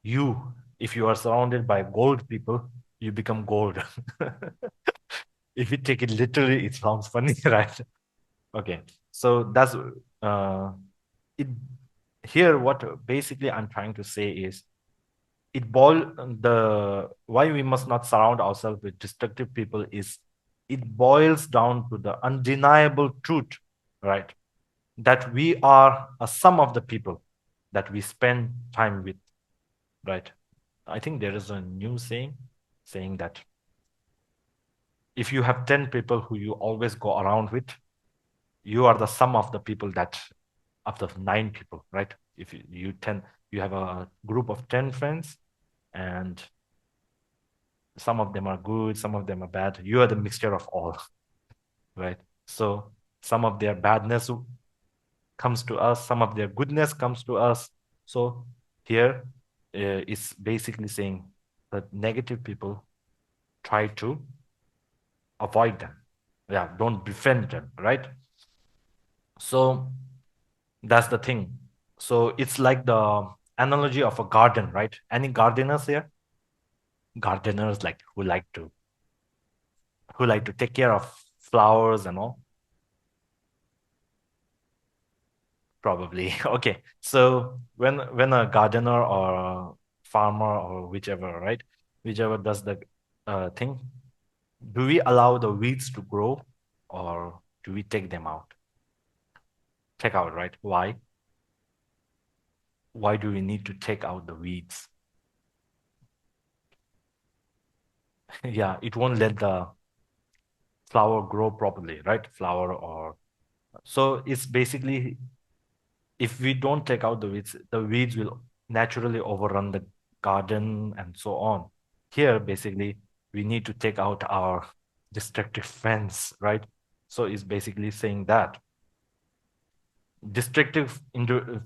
you. If you are surrounded by gold people, you become gold. If you take it literally, it sounds funny, right? Okay, so that's uh, it. Here, what basically I'm trying to say is, it boil the why we must not surround ourselves with destructive people is, it boils down to the undeniable truth, right? That we are a sum of the people that we spend time with, right? I think there is a new saying that if you have 10 people who you always go around with, you are the sum of the people that of the 9 people, right? If you have a group of 10 friends, and some of them are good, some of them are bad. You are the mixture of all, right? So some of their badness comes to us, some of their goodness comes to us. So here is basically saying that negative people, try to avoid them. Yeah, don't befriend them, right? So that's the thing. So it's like the analogy of a garden, right? Any gardeners here? Gardeners, like who like to take care of flowers and all. Probably. Okay. So when a gardener or a farmer or whichever, right? Whichever does the thing, do we allow the weeds to grow, or do we take them out? Take out, right? Why? Why do we need to take out the weeds? Yeah, it won't let the flower grow properly, right? Flower or so it's basically, if we don't take out the weeds will naturally overrun the garden and so on. Here, basically, we need to take out our destructive friends, right? So it's basically saying that. destructive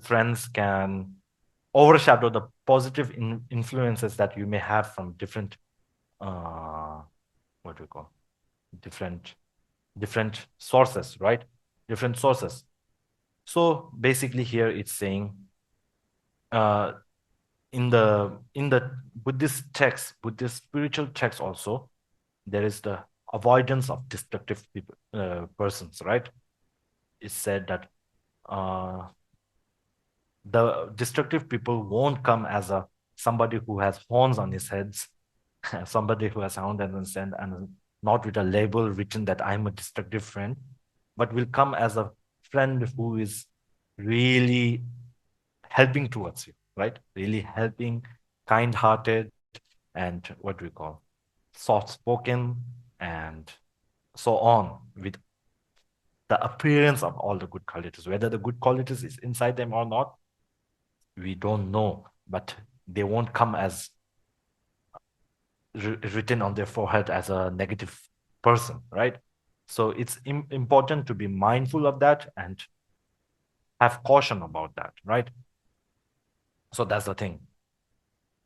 friends can overshadow the positive influences that you may have from different, what do you call, different sources, right? Different sources. So basically here it's saying, uh, in the Buddhist text, Buddhist spiritual text also, there is the avoidance of destructive people, persons, right? It's said that uh, the destructive people won't come as a somebody who has horns on his heads, somebody who has horns on his head, and not with a label written that I'm a destructive friend, but will come as a friend who is really helping towards you, right? Really helping, kind-hearted, and what do we call, soft-spoken, and so on, with the appearance of all the good qualities. Whether the good qualities is inside them or not, we don't know, but they won't come as written on their forehead as a negative person, right? So it's important to be mindful of that and have caution about that, right? So that's the thing.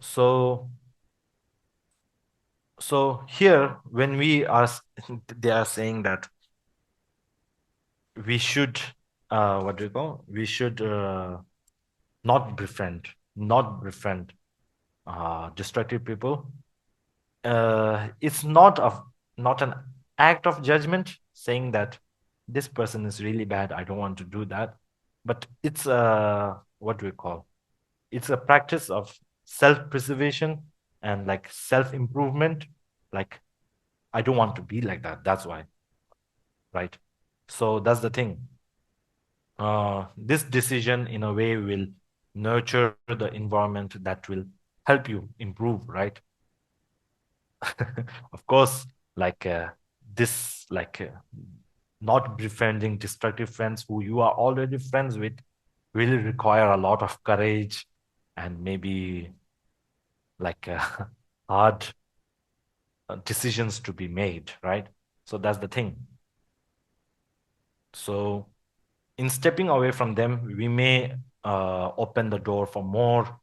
So here, when we are, they are saying that we should, what do you call? We should not befriend destructive people. It's not an act of judgment saying that this person is really bad, I don't want to do that. But it's what do we call? It's a practice of self-preservation and like self-improvement. Like, I don't want to be like that. That's why, right? So that's the thing. This decision, in a way, will nurture the environment that will help you improve, right? Of course, like this, like not befriending destructive friends who you are already friends with will require a lot of courage and maybe like hard decisions to be made, right? So that's the thing. So in stepping away from them, we may open the door for more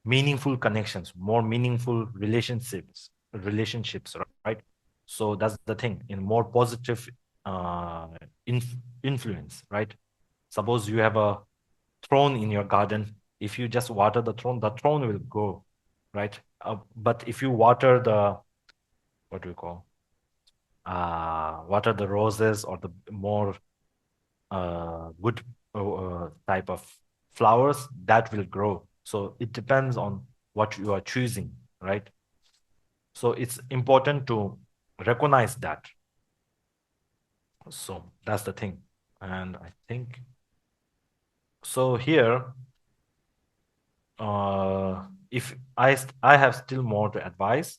meaningful connections, more meaningful relationships, right? So that's the thing, in more positive uh, influence, right? Suppose you have a throne in your garden. If you just water the throne will grow, right? But if you water the, what do you call, water the roses or the more good type of flowers, that will grow. So it depends on what you are choosing, right? So it's important to recognize that. So that's the thing. And I think so here, if I have still more to advise,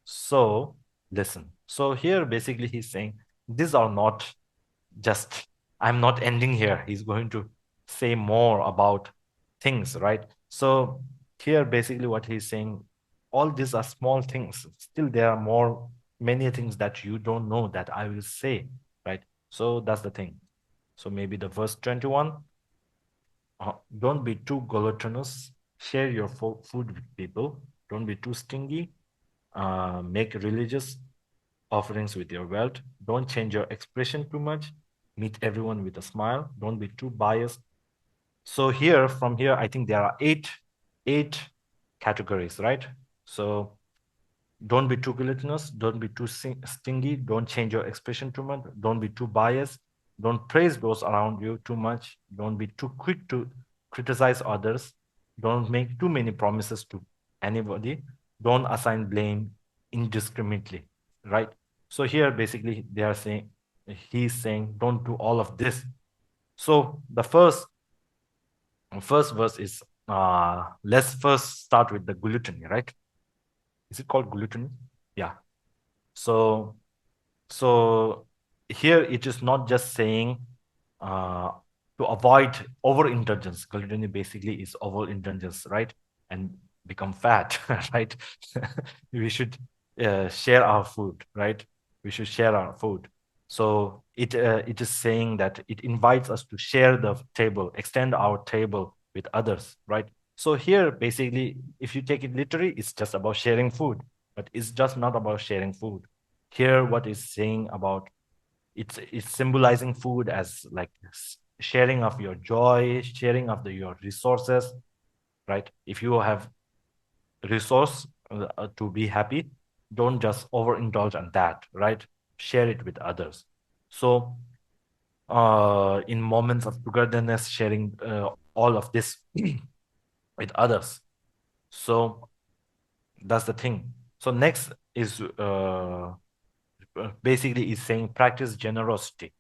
so listen. So here basically he's saying these are not just, I'm not ending here. He's going to say more about things, right? So here basically what he's saying, all these are small things. Still there are many things that you don't know that I will say, right? So that's the thing. So maybe the verse 21, don't be too gluttonous. Share your food with people. Don't be too stingy. Make religious offerings with your wealth. Don't change your expression too much. Meet everyone with a smile. Don't be too biased. So here, from here, I think there are eight categories, right? So don't be too gluttonous. Don't be too stingy. Don't change your expression too much. Don't be too biased. Don't praise those around you too much. Don't be too quick to criticize others. Don't make too many promises to anybody. Don't assign blame indiscriminately, right? So here, basically, he's saying, don't do all of this. So the first verse is, let's first start with the gluttony, right? Is it called gluttony? Yeah. So so here it is not just saying uh, to avoid overindulgence. Gluttony basically is overindulgence, right? And become fat, right? We should share our food, right? We should share our food. So it is saying that it invites us to share the table, extend our table with others, right? So here, basically, if you take it literally, it's just about sharing food, but it's just not about sharing food. Here, what is saying about it's symbolizing food as like sharing of your joy, sharing of your resources, right? If you have resource to be happy, don't just overindulge on that, right? Share it with others. So in moments of togetherness, sharing all of this with others. So that's the thing. So next is basically is saying practice generosity,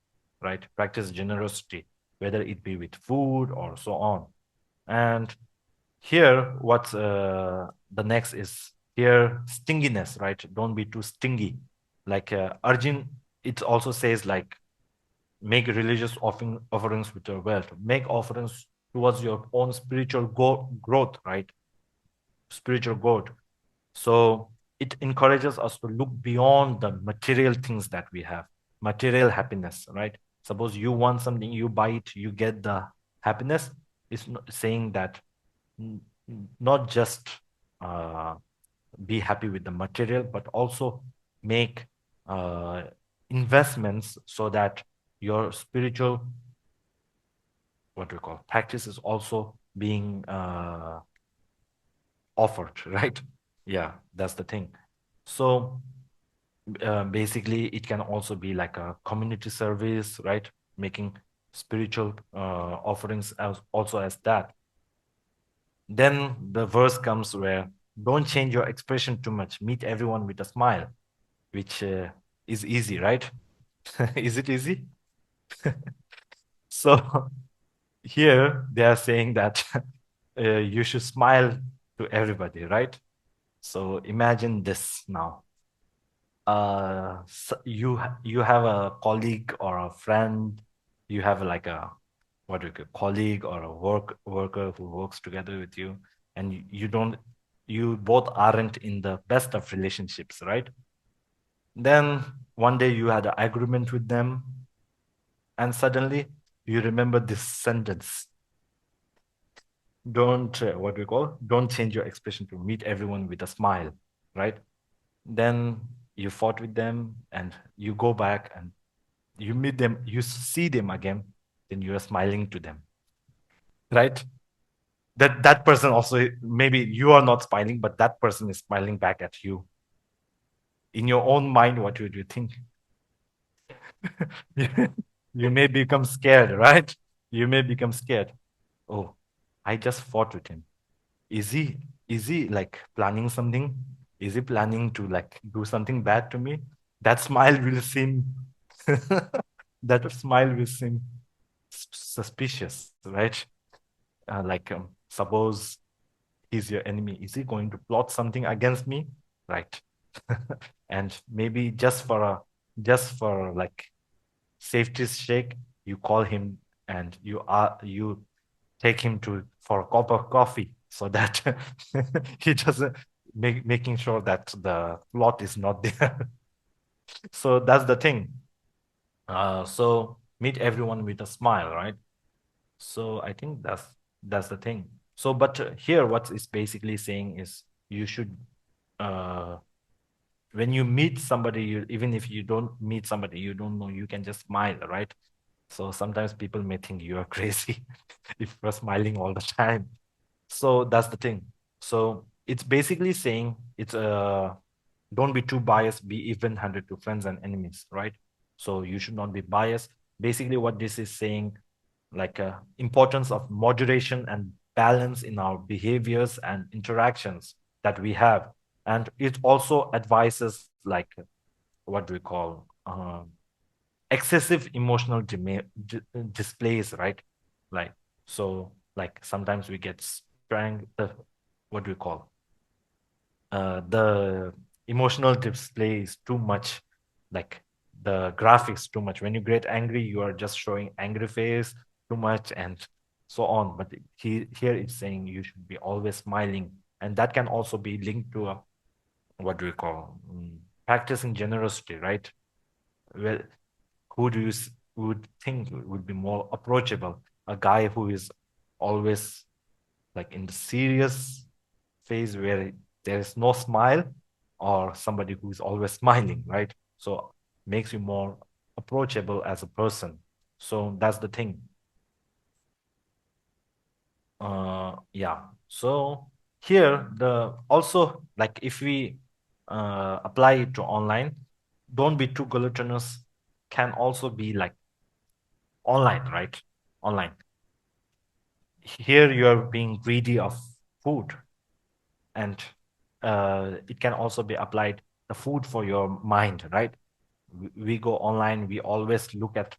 right? Practice generosity, whether it be with food or so on. And here, what's the next is here stinginess, right? Don't be too stingy. Like Arjun, it also says like make religious offerings with your wealth. Make offerings towards your own spiritual growth, right? Spiritual growth. So it encourages us to look beyond the material things that we have, material happiness, right? Suppose you want something, you buy it, you get the happiness. It's not saying that not just uh, be happy with the material, but also make uh, investments so that your spiritual, what we call practice, is also being offered, right? Yeah, that's the thing. So basically, it can also be like a community service, right? Making spiritual offerings as also as that. Then the verse comes where don't change your expression too much. Meet everyone with a smile, which is easy, right? Is it easy? So here they are saying that you should smile to everybody, right? So imagine this now. You have a colleague or a friend, you have like a what do you call colleague or a worker who works together with you, and you don't you both aren't in the best of relationships, right? Then one day you had an agreement with them, and suddenly you remember this sentence. Don't what we call don't change your expression to meet everyone with a smile, right? Then you fought with them and you go back and you meet them, you see them again, then you are smiling to them, right? That person also, maybe you are not smiling, but that person is smiling back at you. In your own mind, what would you think? You may become scared, right? You may become scared. Oh, I just fought with him. Is he is he like planning something? Is he planning to like do something bad to me? That smile will seem that smile will seem suspicious, right? Like suppose he's your enemy. Is he going to plot something against me? Right. And maybe just for like safety's sake, you call him and you take him to for a cup of coffee so that he doesn't making sure that the plot is not there. So that's the thing. So meet everyone with a smile, right? So I think that's the thing. So, but here, what is basically saying is you should, uh, when you meet somebody, even if you don't meet somebody you don't know, you can just smile, right? So sometimes people may think you are crazy if you're smiling all the time. So that's the thing. So it's basically saying it's don't be too biased, be even-handed to friends and enemies, right? So you should not be biased. Basically, what this is saying, like importance of moderation and balance in our behaviors and interactions that we have. And it also advises like what we call excessive emotional displays, right? Like so, like sometimes we get sprang what do we call the emotional display is too much, like the graphics too much. When you get angry, you are just showing angry face too much and so on. But here it's saying you should be always smiling, and that can also be linked to a what do we call practicing generosity, right? Well, who do you would think would be more approachable? A guy who is always like in the serious phase where there is no smile, or somebody who is always smiling, right? So makes you more approachable as a person. So that's the thing. Yeah. So here the also like if we apply it to online, don't be too gluttonous can also be like online, right? Online. Here you are being greedy of food, and it can also be applied the food for your mind, right? We go online, we always look at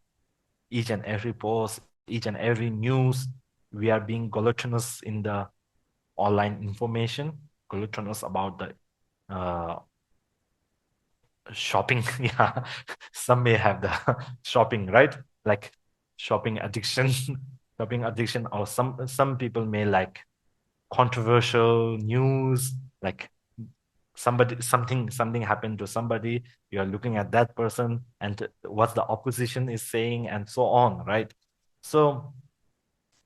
each and every post, each and every news. We are being gluttonous in the online information, gluttonous about the shopping. Yeah, some may have the shopping, right? Like shopping addiction, shopping addiction, or some people may like controversial news, like something happened to somebody. You are looking at that person and what the opposition is saying, and so on, right? So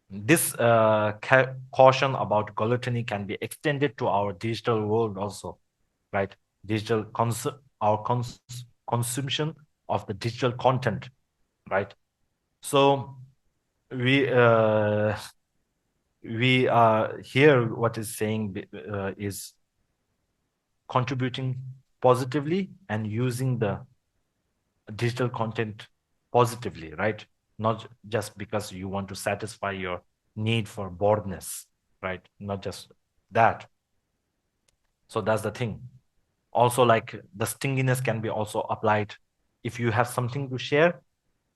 this caution about gluttony can be extended to our digital world also, right? Digital our consumption of the digital content, right? So we here what is saying is contributing positively and using the digital content positively, right? Not just because you want to satisfy your need for boredness, right? Not just that. So that's the thing. Also, like the stinginess can be also applied. If you have something to share,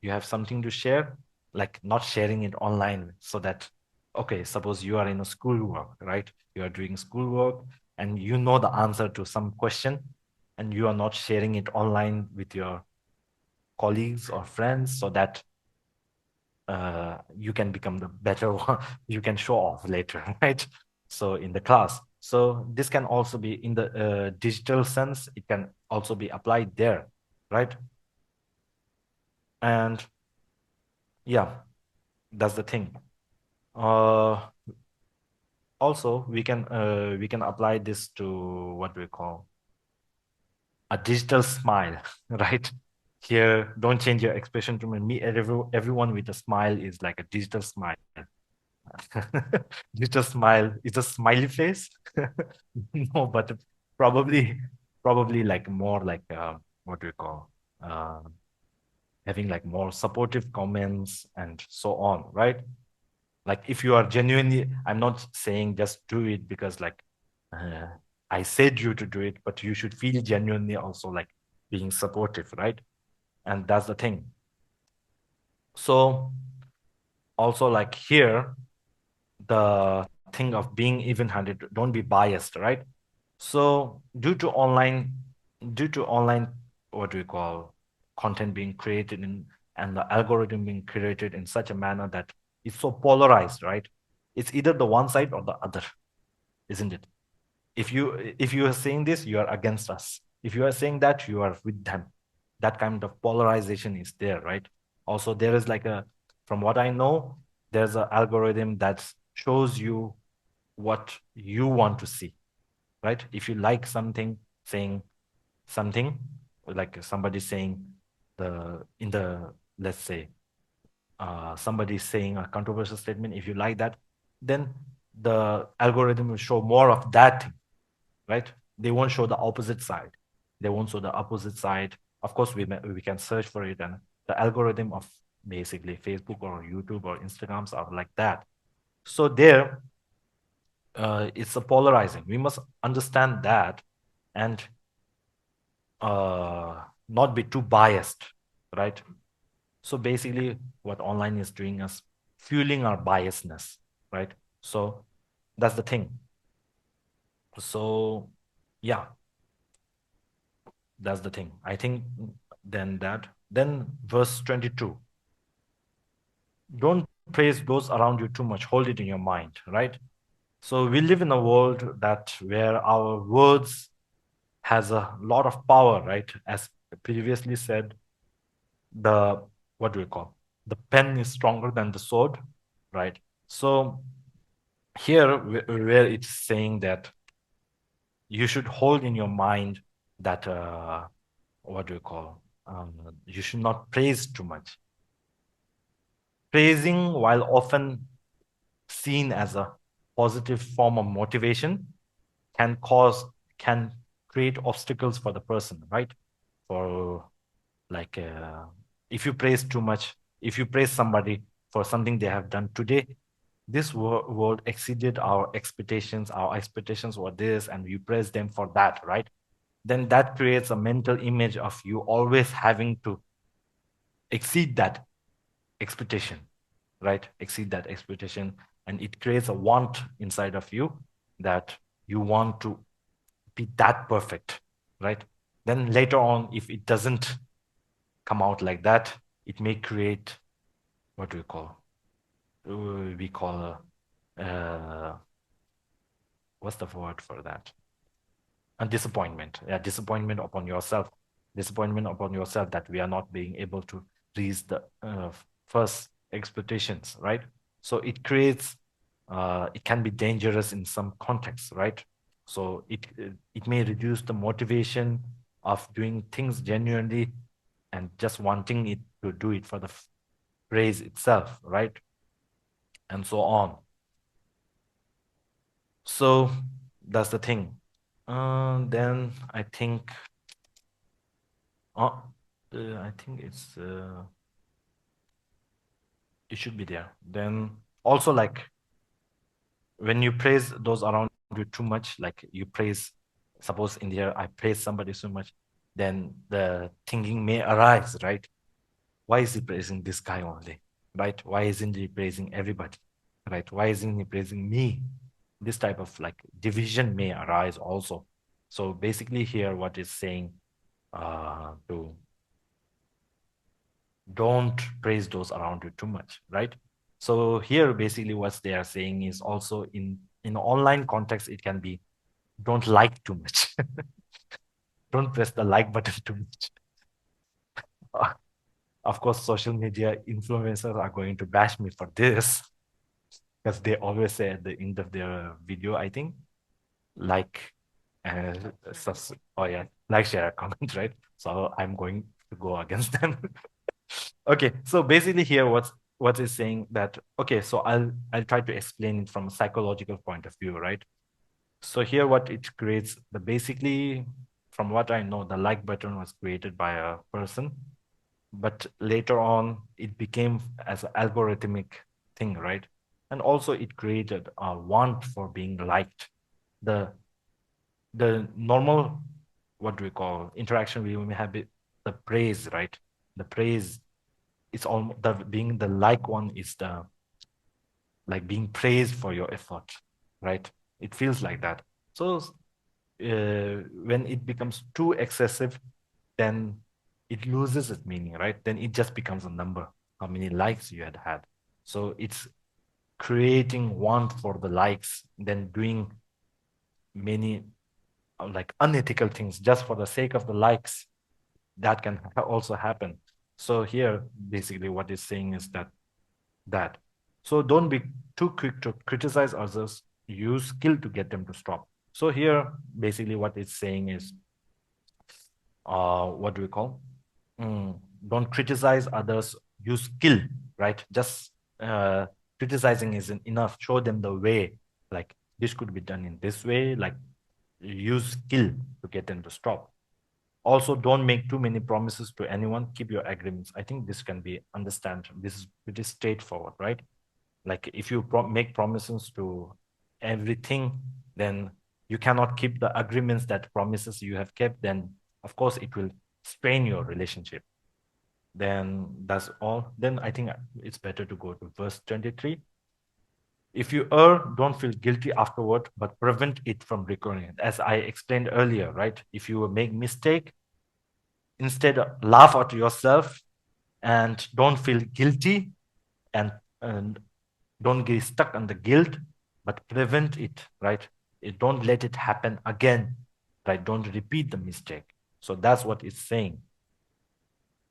you have something to share, like not sharing it online, so that, okay, suppose you are in a schoolwork, right? You are doing schoolwork and you know the answer to some question, and you are not sharing it online with your colleagues or friends, so that you can become the better one. You can show off later, right? So in the class. So this can also be in the digital sense. It can also be applied there, right? And yeah, that's the thing. Uh, Also, we can apply this to what we call a digital smile, right? Here, don't change your expression to me. Everyone with a smile is like a digital smile. Digital smile is a smiley face. No, but probably, probably like more like what do we call uh, having like more supportive comments and so on, right? Like if you are genuinely, I'm not saying just do it because like uh, I said you to do it, but you should feel genuinely also like being supportive, right? And that's the thing. So also like here, the thing of being even-handed, don't be biased, right? So due to online, what do we call, content being created in, and the algorithm being created in such a manner that it's so polarized, right? It's either the one side or the other, isn't it? If you are saying this, you are against us. If you are saying that, you are with them. That kind of polarization is there, right? Also, there is like a, from what I know, there's an algorithm that shows you what you want to see, right? If you like something, saying something, like somebody saying the in the, let's say somebody saying a controversial statement, if you like that, then the algorithm will show more of that thing, right? They won't show the opposite side. They won't show the opposite side. Of course, we can search for it, and the algorithm of basically Facebook or YouTube or Instagrams are like that. So there, it's a polarizing. We must understand that, and not be too biased, right? So basically, what online is doing is fueling our biasness, right? So that's the thing. So yeah, that's the thing. I think then verse 22. Don't praise those around you too much. Hold it in your mind, right? So we live in a world that where our words has a lot of power, right? As previously said, the, what do we call? The pen is stronger than the sword, right? So here, where it's saying that you should hold in your mind that, what do you call? You should not praise too much. Praising, while often seen as a positive form of motivation, can cause, can create obstacles for the person, right? For like, if you praise too much, if you praise somebody for something they have done today, this world exceeded our expectations. Our expectations were this, and you praise them for that, right? Then that creates a mental image of you always having to exceed that expectation, right? Exceed that expectation. And it creates a want inside of you that you want to be that perfect, right? Then later on, if it doesn't come out like that, it may create, what do we call? We call, what's the word for that? A disappointment. Yeah, disappointment upon yourself. Disappointment upon yourself that we are not being able to reach the first expectations, right? So it creates, it can be dangerous in some contexts, right? So it may reduce the motivation of doing things genuinely and just wanting it to do it for the praise itself, right? And so on. So that's the thing. Then uh, I think it should be there. Then also, like, when you praise those around you too much, like you praise, suppose in here I praise somebody so much, then the thinking may arise, right? Why is he praising this guy only, right? Why isn't he praising everybody, right? Why isn't he praising me? This type of like division may arise also. So basically here what is saying, to don't praise those around you too much, right? So here basically what they are saying is also in online context, it can be don't like too much. Don't press the like button too much. Of course, social media influencers are going to bash me for this because they always say at the end of their video, I think, like, uh, oh yeah, like, share, comment, right? So I'm going to go against them. Okay, so basically here what is saying that, okay, so I'll try to explain it from a psychological point of view, right? So here what it creates, the basically, from what I know, the like button was created by a person, but later on it became as an algorithmic thing, right? And also it created a want for being liked. The the normal, what do we call, interaction we may have, it, the praise, right? The praise, it's all the being the like one is the, like, being praised for your effort, right? It feels like that. So when it becomes too excessive, then it loses its meaning, right? Then it just becomes a number, how many likes you had had. So it's creating want for the likes, then doing many like unethical things just for the sake of the likes. That can also happen. So here basically what it's saying is that so don't be too quick to criticize others, use skill to get them to stop. So here basically what it's saying is, what do we call, don't criticize others, use skill, right? Just criticizing isn't enough, show them the way, like this could be done in this way, like use skill to get them to stop. Also, don't make too many promises to anyone, keep your agreements. I think this can be understand, this is pretty straightforward, right? Like if you make promises to everything, then you cannot keep the agreements, that promises you have kept, then of course it will strain your relationship. Then that's all. Then I think it's better to go to verse 23. If you err, don't feel guilty afterward, but prevent it from recurring. As I explained earlier, right? If you make mistake, instead laugh at yourself and don't feel guilty, and don't get stuck on the guilt, but prevent it, right? Don't let it happen again, right? Don't repeat the mistake. So that's what it's saying.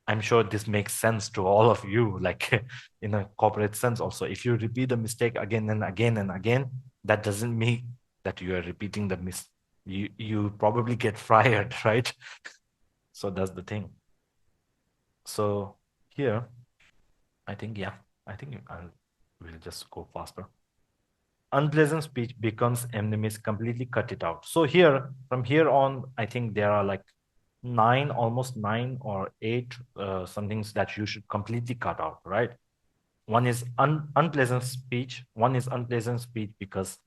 I'm sure this makes sense to all of you, like in a corporate sense also. If you repeat the mistake again and again and again, that doesn't mean that you are repeating the mistake. You probably get fired, right? So that's the thing. So here, I think, yeah, I think we'll just go faster. Unpleasant speech becomes enemies, completely cut it out. So here, from here on, I think there are like almost nine or eight some things that you should completely cut out, right? One is unpleasant speech. One is unpleasant speech because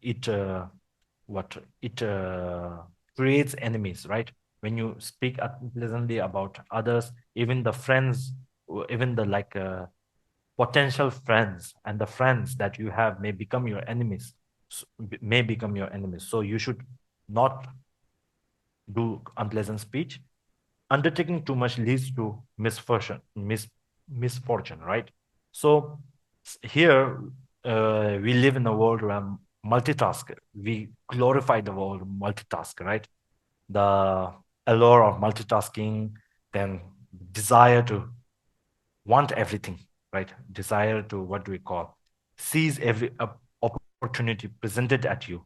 it it creates enemies, right? When you speak unpleasantly about others, even the friends, even the like potential friends and the friends that you have may become your enemies, so you should not do unpleasant speech. Undertaking too much leads to misfortune, right? So here we live in a world where multitask, we glorify the word multitask, right? The allure of multitasking, then desire to want everything, right? Desire to, what do we call, seize every opportunity presented at you,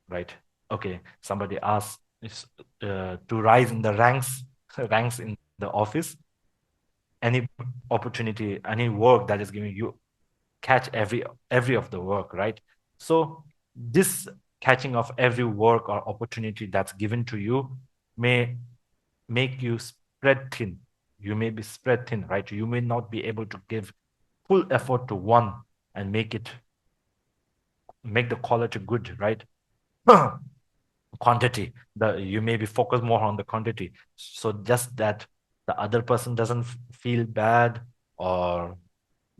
right? Okay, somebody asks to rise in the ranks, ranks in the office. Any opportunity, any work that is given you, catch every of the work, right? So this catching of every work or opportunity that's given to you may make you spread thin. You may be spread thin, right? You may not be able to give full effort to one and make the quality good, right? Quantity, you may be focused more on the quantity, so just that the other person doesn't feel bad, or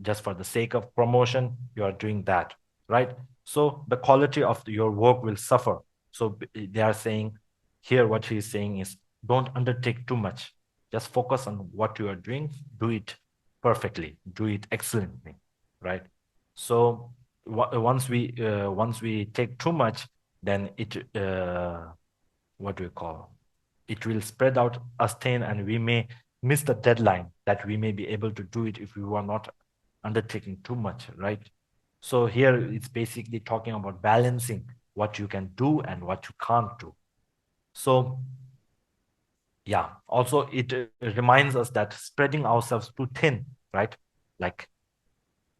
just for the sake of promotion you are doing that, right? So the quality of your work will suffer. So they are saying here, what he's saying is, don't undertake too much. Just focus on what you are doing. Do it perfectly, do it excellently, right? So once we take too much, then it what do we call, it will spread out a stain, and we may miss the deadline that we may be able to do it if we were not undertaking too much, right? So here it's basically talking about balancing what you can do and what you can't do. So yeah, also it reminds us that spreading ourselves too thin, right? Like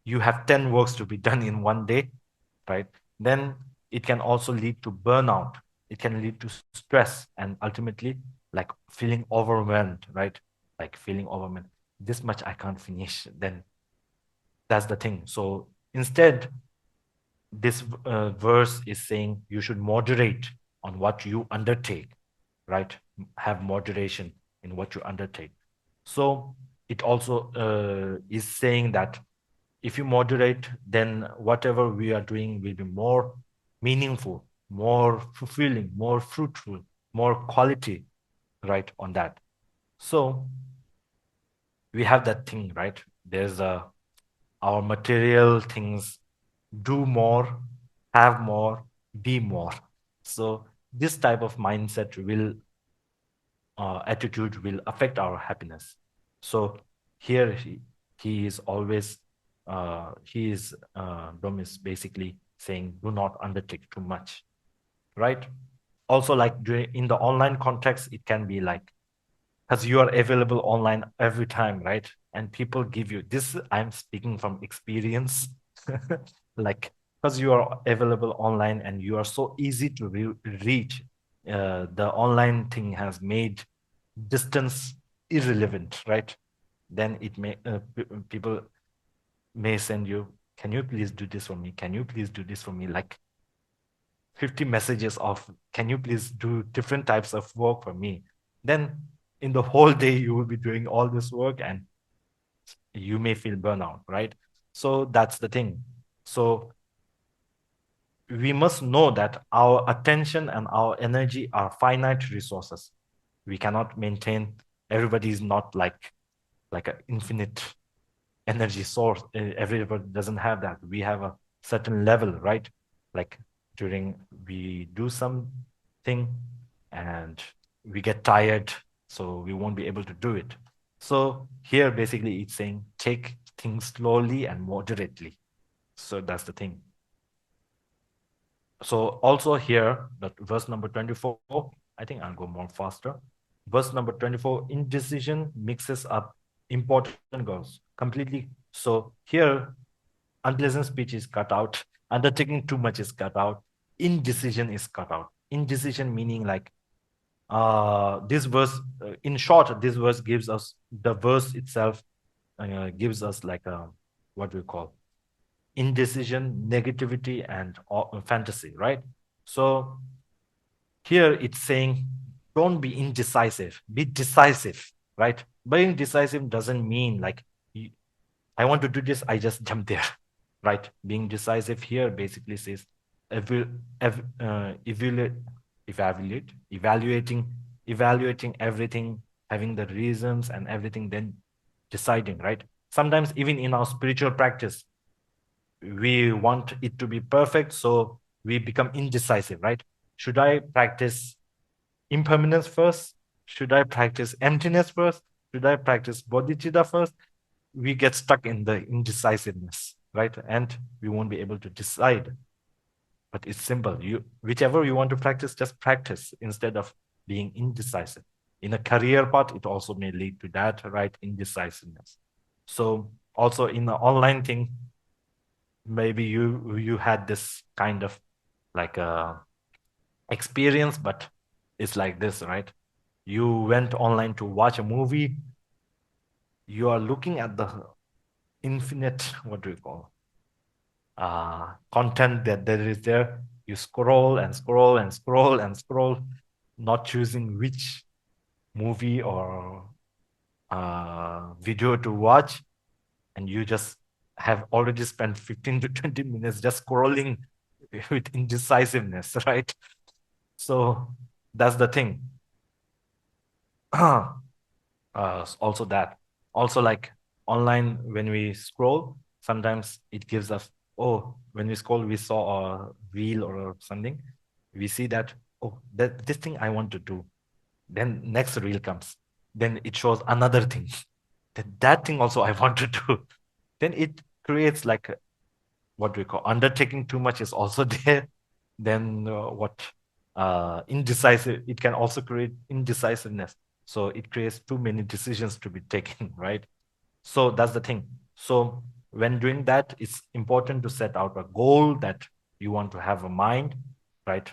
you have 10 works to be done in one day, right? Then it can also lead to burnout. It can lead to stress and ultimately like feeling overwhelmed, right? Like feeling overwhelmed. This much I can't finish. Then that's the thing. So instead, this verse is saying you should moderate on what you undertake, right? Have moderation in what you undertake. So it also is saying that if you moderate, then whatever we are doing will be more meaningful, more fulfilling, more fruitful, more quality, right? On that. So we have that thing, right? There's our material things, do more, have more, be more. So this type of mindset will attitude will affect our happiness. So here he is always Dom is basically saying do not undertake too much, right? Also, like in the online context, it can be like, because you are available online every time, right? And people give you this, I'm speaking from experience, like because you are available online and you are so easy to reach. The online thing has made distance irrelevant, right? Then it may people may send you, can you please do this for me? Can you please do this for me? Like 50 messages of, can you please do different types of work for me? Then in the whole day, you will be doing all this work and you may feel burnout, right? So that's the thing. So we must know that our attention and our energy are finite resources. We cannot maintain, everybody is not like an infinite energy source. Everybody doesn't have that. We have a certain level, right? Like during we do something and we get tired, so we won't be able to do it. So here basically it's saying take things slowly and moderately. So that's the thing. So also here, that verse number 24, I think I'll go more faster. Verse number 24, indecision mixes up important goals completely. So here, unpleasant speech is cut out, undertaking too much is cut out, indecision is cut out. Indecision meaning like this verse, in short, this verse gives us, the verse itself gives us like a, what we call indecision, negativity, and fantasy, right? So here it's saying, don't be indecisive, be decisive, right? Being decisive doesn't mean like, I want to do this, I just jump there, right? Being decisive here basically says, evaluate, evaluating everything, having the reasons and everything, then deciding, right? Sometimes even in our spiritual practice, we want it to be perfect, so we become indecisive, right? Should I practice impermanence first? Should I practice emptiness first? Should I practice bodhicitta first? We get stuck in the indecisiveness, right? And we won't be able to decide. But it's simple. You, whichever you want to practice, just practice instead of being indecisive. In a career path, it also may lead to that, right? Indecisiveness. So also in the online thing, maybe you had this kind of like a experience, but it's like this, right? You went online to watch a movie, you are looking at the infinite, what do you call, content that there is there. You scroll and scroll and scroll and scroll, not choosing which movie or video to watch, and you just have already spent 15 to 20 minutes just scrolling with indecisiveness, right? So that's the thing. Also that. Also like online, when we scroll, sometimes it gives us, oh, when we scroll, we saw a reel or something. We see that, oh, that this thing I want to do. Then next reel comes. Then it shows another thing. That thing also I want to do. Then it creates like what we call undertaking too much is also there. Then what indecisive, it can also create indecisiveness. So it creates too many decisions to be taken, right? So that's the thing. So when doing that, it's important to set out a goal that you want to have a mind, right?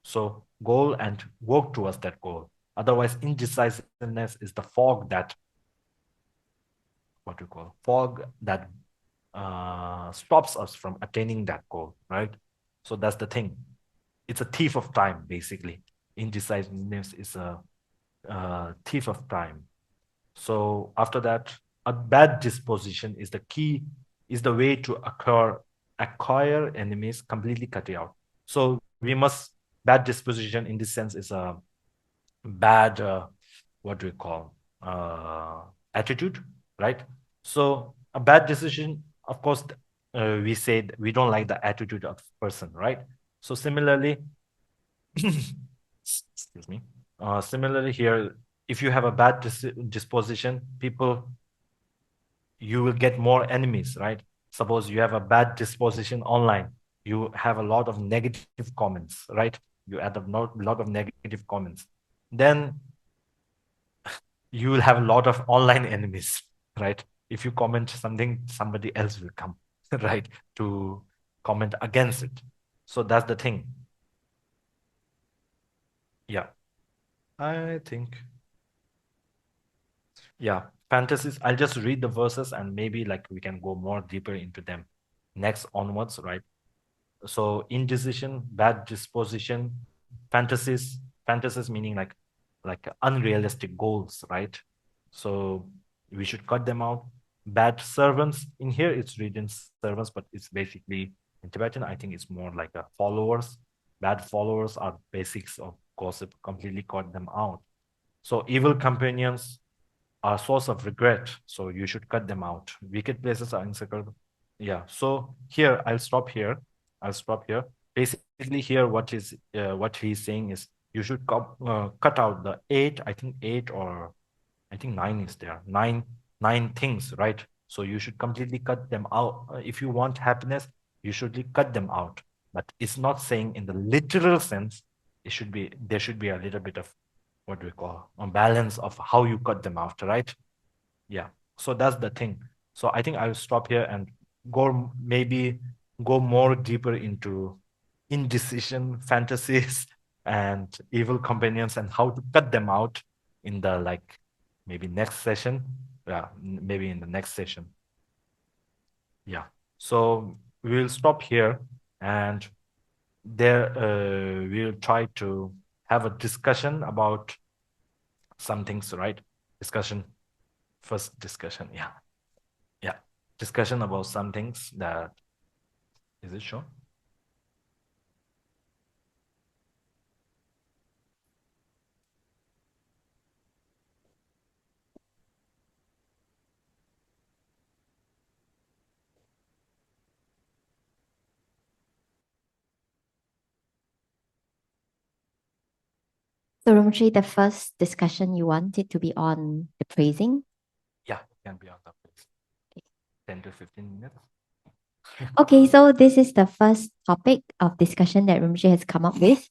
So goal and work towards that goal. Otherwise, indecisiveness is the fog that, what we call fog that stops us from attaining that goal, right? So that's the thing. It's a thief of time, basically. Indecisiveness is a thief of time. So after that, a bad disposition is the key, is the way to acquire enemies, completely cut it out. So we must, bad disposition in this sense is a bad, what do we call, attitude, right? So a bad decision, of course, we say we don't like the attitude of person, right? So similarly, excuse me. Similarly here, if you have a bad disposition, people, you will get more enemies, right? Suppose you have a bad disposition online, you have a lot of negative comments, right? You add a lot of negative comments. Then you will have a lot of online enemies, right? If you comment something, somebody else will come, right, to comment against it. So that's the thing. Yeah, I think, yeah, fantasies. I'll just read the verses and maybe like we can go more deeper into them next onwards, right? So indecision, bad disposition, fantasies meaning like unrealistic goals, right? So we should cut them out. Bad servants, in here it's written servants, but it's basically in Tibetan, I think it's more like a followers. Bad followers are basics of gossip, completely cut them out. So evil companions are a source of regret, so you should cut them out. Wicked places are insecure. Yeah, so here I'll stop here. I'll stop here. Basically, here what he's saying is you should cut out the eight, I think eight or I think nine is there. Nine things, right? So you should completely cut them out. If you want happiness, you should cut them out. But it's not saying in the literal sense, there should be a little bit of what we call a balance of how you cut them out, right? Yeah. So that's the thing. So I think I'll stop here and maybe go more deeper into indecision fantasies and evil companions and how to cut them out in the maybe next session. Yeah, maybe in the next session. Yeah. So we'll stop here and there we'll try to have a discussion about some things, right? First discussion. Yeah. Yeah. Discussion about some things that is it shown? So, Rinpoche, the first discussion you want it to be on the praising? Yeah, it can be on the place. 10 to 15 minutes. Okay, so this is the first topic of discussion that Rinpoche has come up with.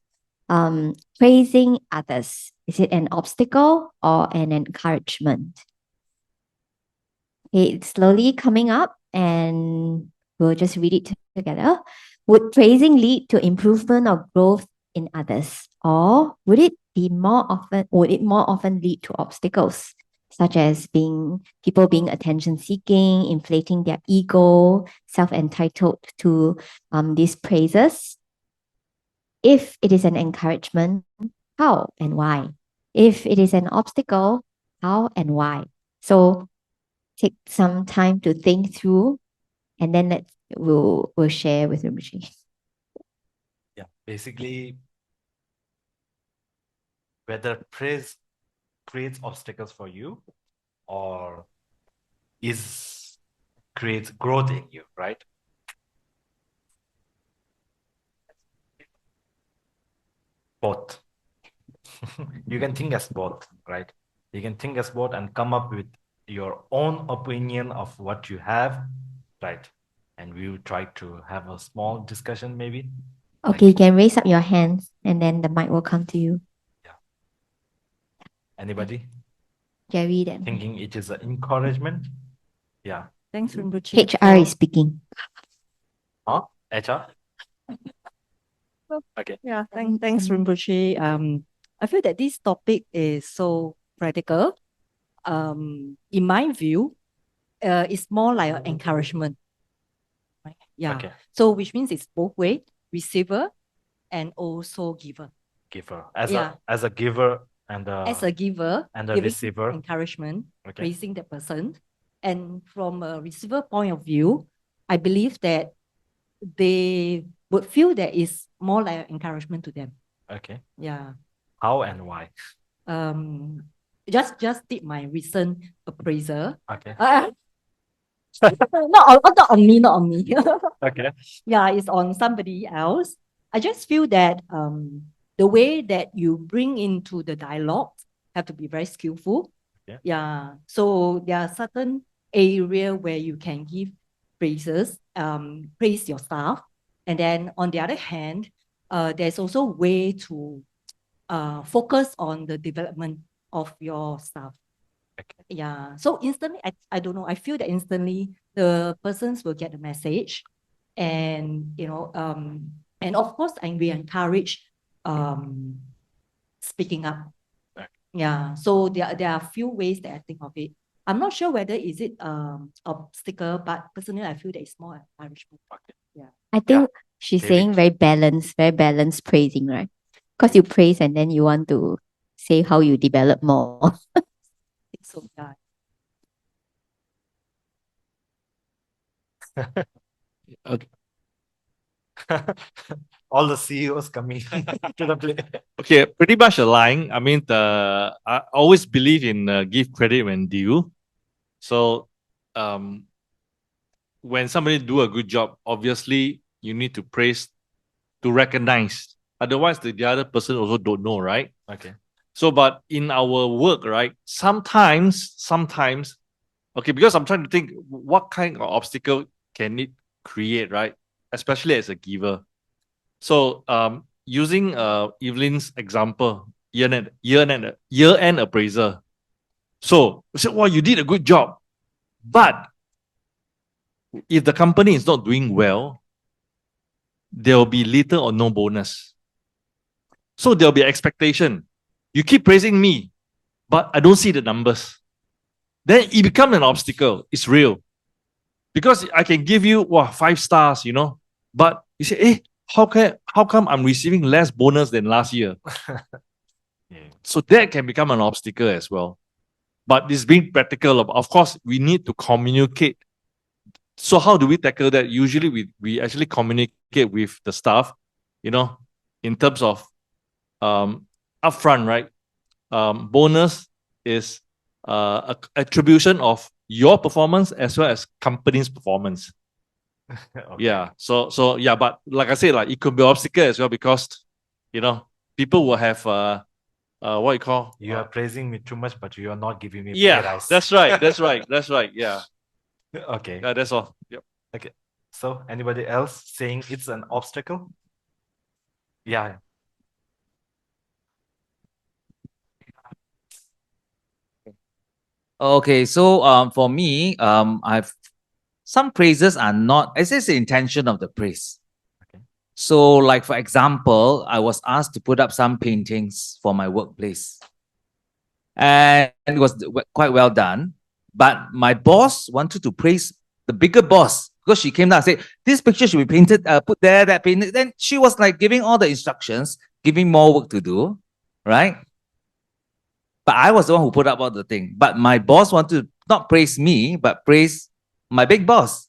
Praising others. Is it an obstacle or an encouragement? Okay, it's slowly coming up and we'll just read it together. Would praising lead to improvement or growth in others? Or would it more often lead to obstacles, such as people being attention seeking, inflating their ego, self-entitled to these praises? If it is an encouragement, how and why? If it is an obstacle, how and why? So take some time to think through, and then we'll share with Rinpoche. Yeah, basically, whether praise creates obstacles for you or creates growth in you, right? Both. You can think as both, right? You can think as both and come up with your own opinion of what you have, right? And we will try to have a small discussion, maybe. Okay, you can raise up your hands and then the mic will come to you. Yeah. Anybody Jerry, then. thinking it is an encouragement? Yeah. Thanks, Rinpoche. HR is speaking. Huh? HR? Okay. Yeah, thanks, Rinpoche. I feel that this topic is so practical. In my view, it's more like an encouragement. Right? Yeah. Okay. So which means it's both way, receiver and also giver. Giver. Yeah. As a giver and As a giver, and a giving receiver. encouragement, Okay. praising the person. And from a receiver point of view, I believe that they would feel that it's more like an encouragement to them. Okay. Yeah. How and why? Just did my recent appraisal. Okay. Not on me, not on me. Okay. Yeah, it's on somebody else. I just feel that the way that you bring into the dialogue have to be very skillful. Okay. Yeah. So there are certain area where you can give praises, praise your staff. And then on the other hand, there's also a way to focus on the development of your staff. Okay. Yeah. So instantly, I don't know, I feel that instantly the persons will get the message. And and of course, we encourage speaking up. Okay. Yeah. So there are a few ways that I think of it. I'm not sure whether is it obstacle, but personally I feel that it's more encouragement. Okay. Yeah. I think she's saying very balanced praising, right? Because you praise and then you want to say how you develop more. I think so, yeah. Okay. All the CEOs coming to the play. Okay, pretty much aligned. I mean, I always believe in give credit when due. So, when somebody do a good job, obviously you need to praise, to recognize. Otherwise, the other person also don't know, right? Okay. So, but in our work, right, sometimes, okay, because I'm trying to think what kind of obstacle can it create, right? Especially as a giver. So, using Evelyn's example, year-end appraiser. So, we said, well, you did a good job. But if the company is not doing well, there will be little or no bonus. So there'll be expectation. You keep praising me, but I don't see the numbers. Then it becomes an obstacle. It's real. Because I can give you 5 stars, but you say, hey, how come I'm receiving less bonus than last year? Yeah. So that can become an obstacle as well. But this being practical, of course, we need to communicate. So how do we tackle that? Usually we actually communicate with the staff, in terms of upfront, right? Bonus is a attribution of your performance as well as company's performance. Okay. Yeah. So yeah, but like I said, like it could be obstacle as well because people will have what you call You are praising me too much, but you are not giving me pay yeah, rise. that's right. That's right. Yeah. Okay. Yeah, that's all. Yep. Okay. So anybody else saying it's an obstacle? Yeah. Okay, so for me, I've some praises are not. It's just the intention of the praise. Okay. So, like for example, I was asked to put up some paintings for my workplace, and it was quite well done. But my boss wanted to praise the bigger boss because she came down and said, "This picture should be painted, put there, that painted." Then she was like giving all the instructions, giving more work to do, right? But I was the one who put up all the thing. But my boss wanted to not praise me, but praise my big boss.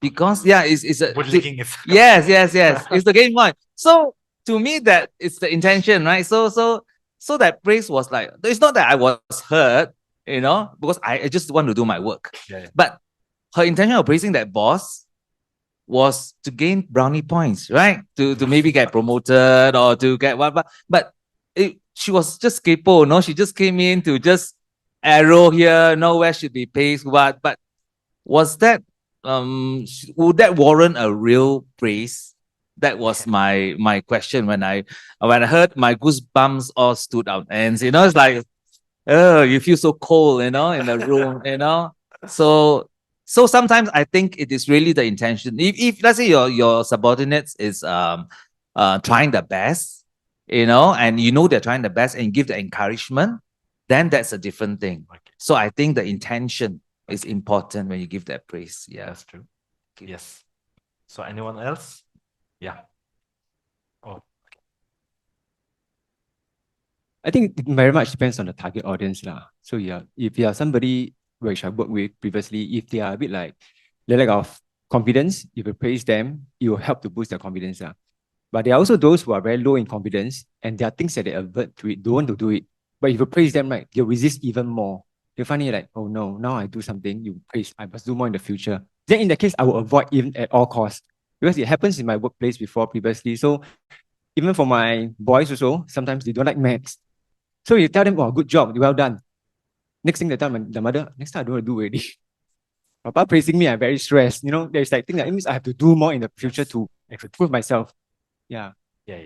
Because it's a Bullying is yes. It's the game one. So to me, that it's the intention, right? So that praise was like, it's not that I was hurt, because I just want to do my work. Yeah. But her intention of praising that boss was to gain brownie points, right? To maybe get promoted or to get whatever. But she was just capo, no? She just came in to just arrow here, where should be praised, what. But was that would that warrant a real praise? That was my question when I heard, my goosebumps all stood out. And it's like, oh, you feel so cold, in the room, So sometimes I think it is really the intention. If let's say your subordinates is trying the best, and they're trying the best and give the encouragement, then that's a different thing. Okay. So I think the intention is important when you give that praise. Yeah, That's true. Yes. So anyone else? Yeah. Oh, I think it very much depends on the target audience lah. So yeah, if you are somebody which I worked with previously, if they are a bit like the lack of confidence, if you praise them, it will help to boost their confidence lah. But there are also those who are very low in confidence, and there are things that they avert to it, don't want to do it. But if you praise them, right, they'll resist even more. They'll find it like, oh no, now I do something, you praise, I must do more in the future. Then in that case, I will avoid even at all costs, because it happens in my workplace before previously. So even for my boys also, sometimes they don't like maths. So you tell them, oh, good job, well done. Next thing they tell the mother, next time I don't want to do already. Papa praising me, I'm very stressed. There's like thing that it means I have to do more in the future to prove myself. Yeah. yeah.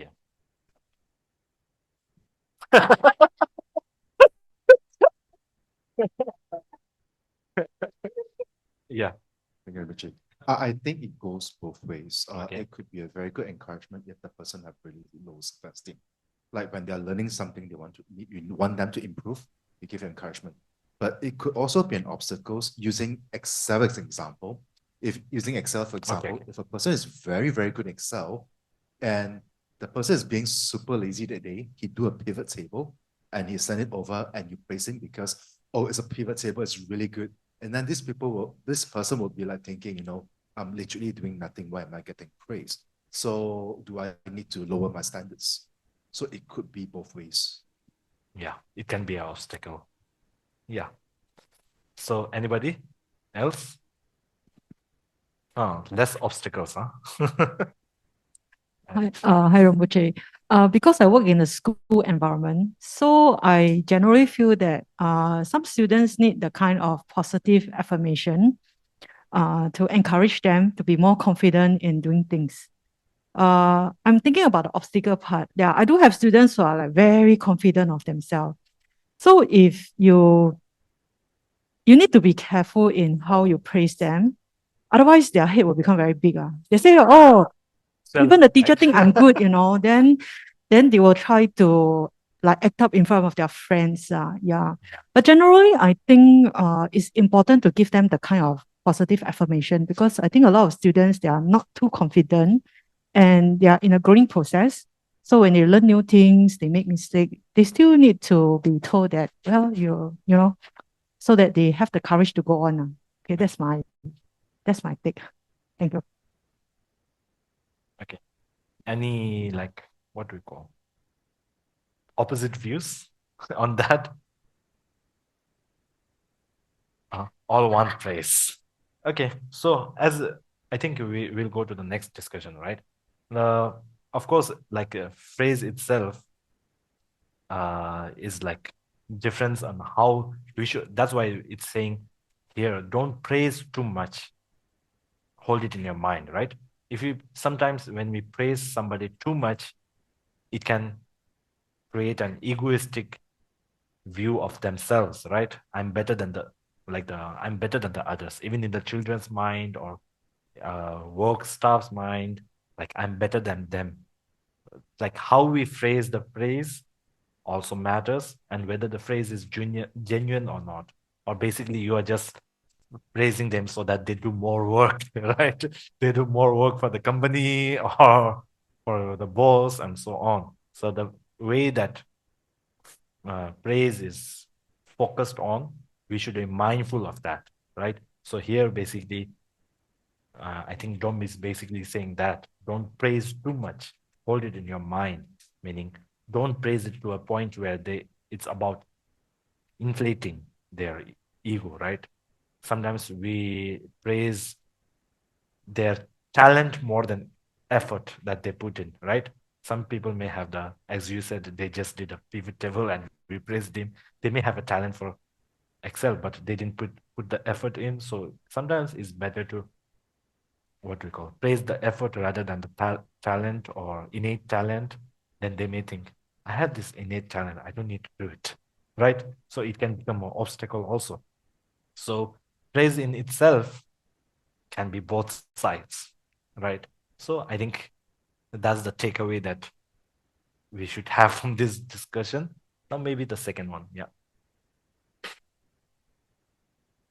Yeah. Thank you, Richard. I think it goes both ways. Okay. It could be a very good encouragement if the person have really low self-esteem. Like when they're learning something, you want them to improve, you give encouragement. But it could also be an obstacle using Excel as an example. If using Excel, for example, Okay. if a person is very, very good in Excel and the person is being super lazy that day, he do a pivot table and he send it over and you praise him because, oh, it's a pivot table, it's really good. And then this person will be like thinking, I'm literally doing nothing. Why am I getting praised? So do I need to lower my standards? So it could be both ways. Yeah, it can be an obstacle. Yeah. So anybody else? Oh, less obstacles, huh? Hi, Rinpoche. Because I work in a school environment, so I generally feel that some students need the kind of positive affirmation to encourage them to be more confident in doing things. I'm thinking about the obstacle part. Yeah, I do have students who are like very confident of themselves. So if you need to be careful in how you praise them, otherwise their head will become very big. They say, oh, even the teacher think I'm good, then they will try to like act up in front of their friends. Yeah. But generally, I think it's important to give them the kind of positive affirmation, because I think a lot of students, they are not too confident and they are in a growing process. So when they learn new things, they make mistakes, they still need to be told that, well, so that they have the courage to go on. Okay, that's my take. Thank you. Okay. Any like what do we call opposite views on that? All one place. Okay, so as I think we will go to the next discussion, right? Of course, like a phrase itself is like difference on how we should. That's why it's saying here, don't praise too much. Hold it in your mind, right? If you sometimes when we praise somebody too much, it can create an egoistic view of themselves, right? I'm better than I'm better than the others, even in the children's mind or work staff's mind, like I'm better than them. Like how we phrase the phrase also matters, and whether the phrase is genuine or not. Or basically you are just praising them so that they do more work, right? They do more work for the company or for the boss and so on. So the way that praise is focused on, we should be mindful of that, right? So here, basically, I think Dom is basically saying that don't praise too much. Hold it in your mind, meaning don't praise it to a point where it's about inflating their ego, right? Sometimes we praise their talent more than effort that they put in, right? Some people may have as you said, they just did a pivot table and we praised them. They may have a talent for Excel, but they didn't put the effort in. So sometimes it's better to what we call praise the effort rather than the talent or innate talent. Then they may think, I have this innate talent, I don't need to do it, right? So it can become an obstacle also. So praise in itself can be both sides, right? So I think that's the takeaway that we should have from this discussion. Now maybe the second one, yeah.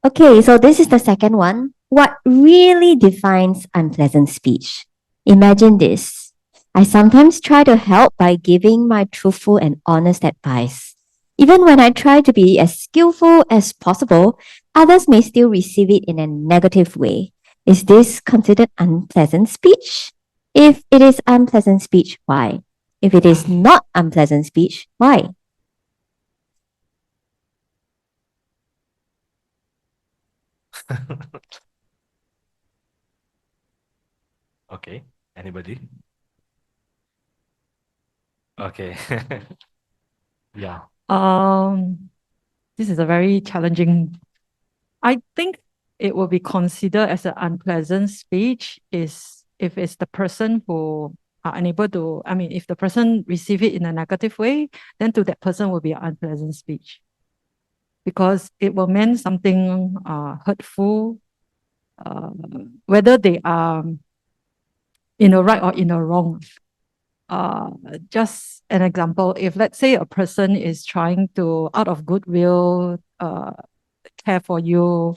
Okay, so this is the second one. What really defines unpleasant speech? Imagine this. I sometimes try to help by giving my truthful and honest advice. Even when I try to be as skillful as possible, others may still receive it in a negative way. Is this considered unpleasant speech? If it is unpleasant speech, why? If it is not unpleasant speech, why? Okay, anybody? Okay. Yeah. This is a very challenging. I think it will be considered as an unpleasant speech is if it's the person who are unable to, if the person receive it in a negative way, then to that person will be an unpleasant speech. Because it will mean something hurtful, whether they are in a right or in a wrong. Just an example, if let's say a person is trying to, out of goodwill, care for you,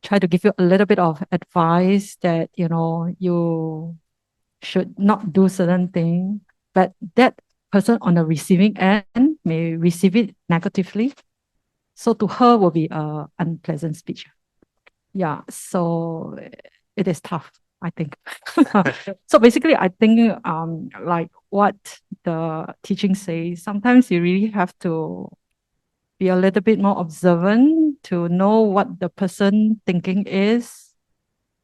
try to give you a little bit of advice that, you should not do certain thing, but that person on the receiving end may receive it negatively. So to her will be a unpleasant speech. Yeah, so it is tough, I think. So basically, I think like what the teaching says, sometimes you really have to be a little bit more observant to know what the person thinking is,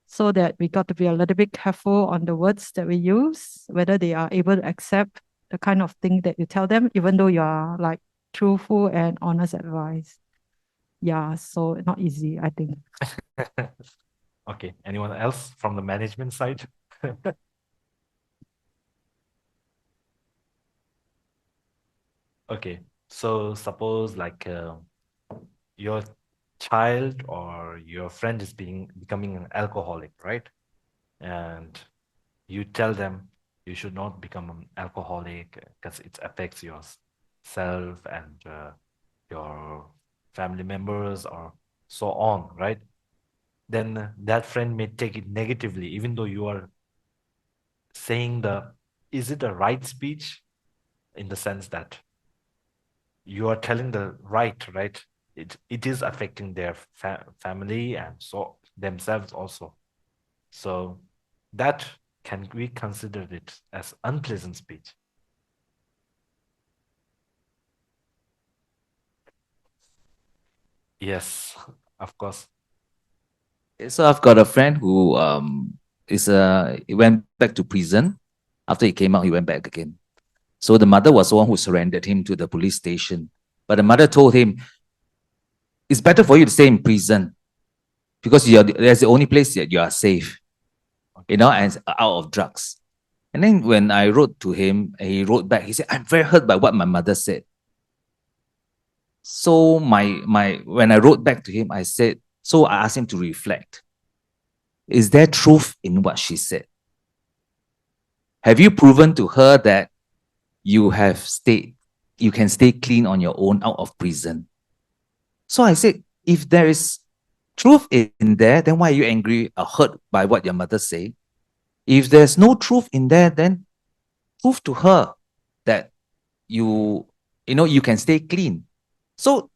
so that we got to be a little bit careful on the words that we use, whether they are able to accept the kind of thing that you tell them, even though you are like truthful and honest advice. Yeah, so not easy, I think. Okay, anyone else from the management side? Okay, so suppose like your child or your friend is becoming an alcoholic, right? And you tell them you should not become an alcoholic because it affects yourself and your family members or so on, right? Then that friend may take it negatively, even though you are saying is it a right speech in the sense that you are telling the right? It is affecting their family and so themselves also. So that can we consider it as unpleasant speech? Yes, of course. So I've got a friend who he went back to prison. After he came out, he went back again. So the mother was the one who surrendered him to the police station. But the mother told him, it's better for you to stay in prison because that's the only place that you are safe, and out of drugs. And then when I wrote to him, he wrote back, he said, I'm very hurt by what my mother said. So when I wrote back to him, I asked him to reflect. Is there truth in what she said? Have you proven to her that you can stay clean on your own out of prison? So I said, if there is truth in there, then why are you angry or hurt by what your mother say? If there's no truth in there, then prove to her that you can stay clean. So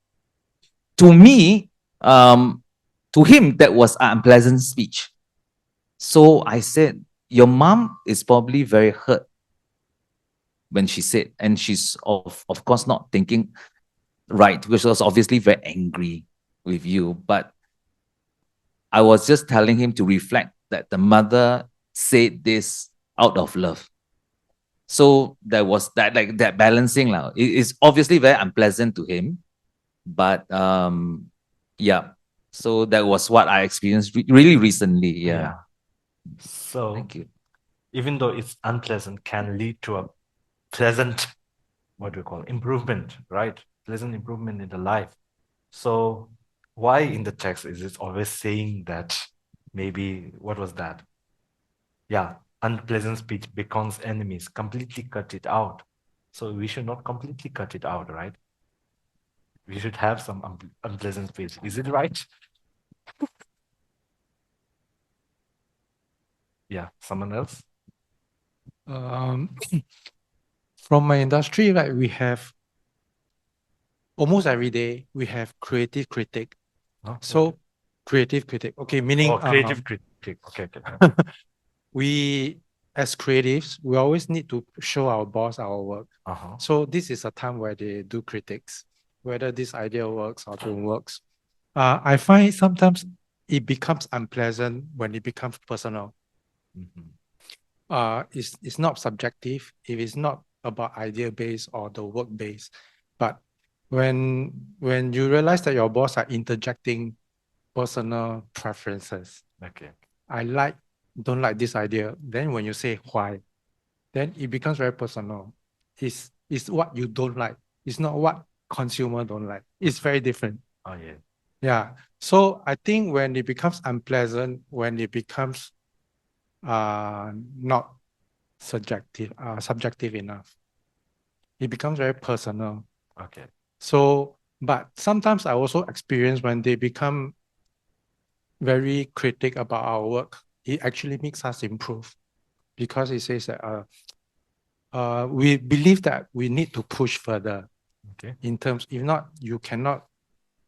to me, to him, that was an unpleasant speech. So I said, your mom is probably very hurt when she said, and she's of course not thinking right, because she was obviously very angry with you. But I was just telling him to reflect that the mother said this out of love. So there was that balancing. It's obviously very unpleasant to him. But yeah. So that was what I experienced really recently. Yeah. So Thank you. even though it's unpleasant, can lead to a pleasant, what do you call, improvement, right? Pleasant improvement in the life. So why in the text is it always saying that maybe, what was that? Yeah, unpleasant speech becomes enemies, completely cut it out. So we should not completely cut it out, right? We should have some unpleasant speech. Is it right? Yeah, someone else? From my industry, right, we have almost every day we have creative critic. Oh, So creative critic, okay, meaning creative critic. Okay. we as creatives, we always need to show our boss our work. So this is a time where they do critics, whether this idea works or don't works. I find sometimes it becomes unpleasant when it becomes personal. It's not subjective if it's not about idea based or the work based, but when you realize that your boss are interjecting personal preferences, Okay. don't like this idea, then when you say why, then it becomes very personal. It's what you don't like. It's not what consumer don't like. It's very different. Oh yeah. Yeah. So I think when it becomes unpleasant, when it becomes not subjective enough, it becomes very personal. Okay. So, but sometimes I also experience when they become very critic about our work, it actually makes us improve, because it says that we believe that we need to push further. Okay. In terms, if not, you cannot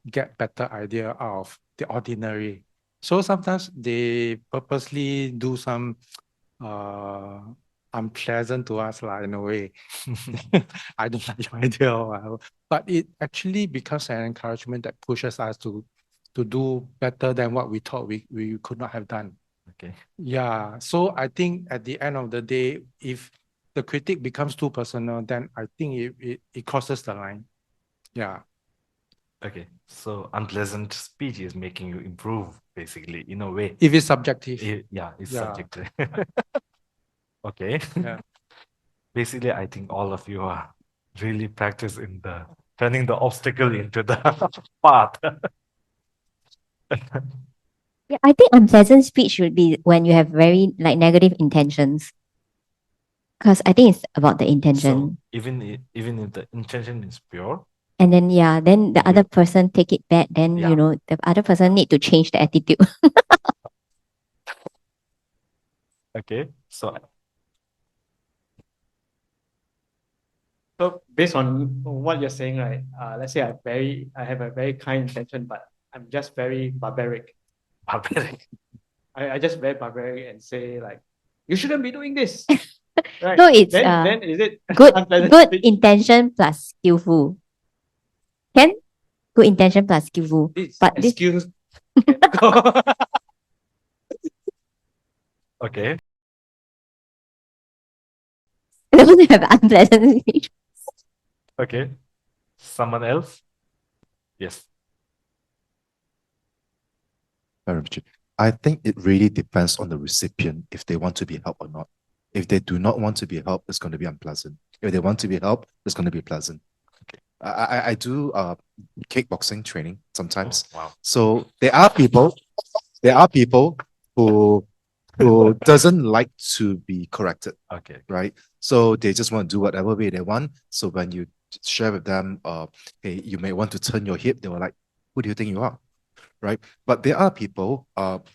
get better idea out of the ordinary. So sometimes they purposely do some unpleasant to us in a way. I don't like your idea or whatever. But it actually becomes an encouragement that pushes us to do better than what we thought we could not have done. Okay. Yeah. So I think at the end of the day, if the critique becomes too personal, then I think it crosses the line. Yeah. Okay, so unpleasant speech is making you improve, basically, in a way. If it's subjective. Yeah, it's Yeah. subjective. Okay. Yeah. Basically, I think all of you are really practice in the turning the obstacle into the path. Yeah, I think unpleasant speech would be when you have very like negative intentions. Because I think it's about the So intention. even if the intention is pure, And then yeah, then the other you person take it bad, then Yeah. you know, the other person need to change the attitude. okay. So So based on what you're saying, right? Let's say I have a very kind intention, but I'm just very barbaric. barbaric. I just very barbaric and say like, you shouldn't be doing this. Right? No, it's then is it good unpleasant good speech? intention plus skillful. Can? Good intention plus skillful. This But this excuse can go. Okay. doesn't have unpleasant speech. Okay. Someone else? Yes. Rinpoche, I think it really depends on the recipient if they want to be helped or not. If they do not want to be helped, it's going to be unpleasant. If they want to be helped, it's going to be pleasant. I do kickboxing training sometimes. Oh, wow. So there are people who doesn't like to be corrected, Okay. right? So they just want to do whatever way they want. So when you share with them, hey, you may want to turn your hip, they were like, who do you think you are? Right? But there are people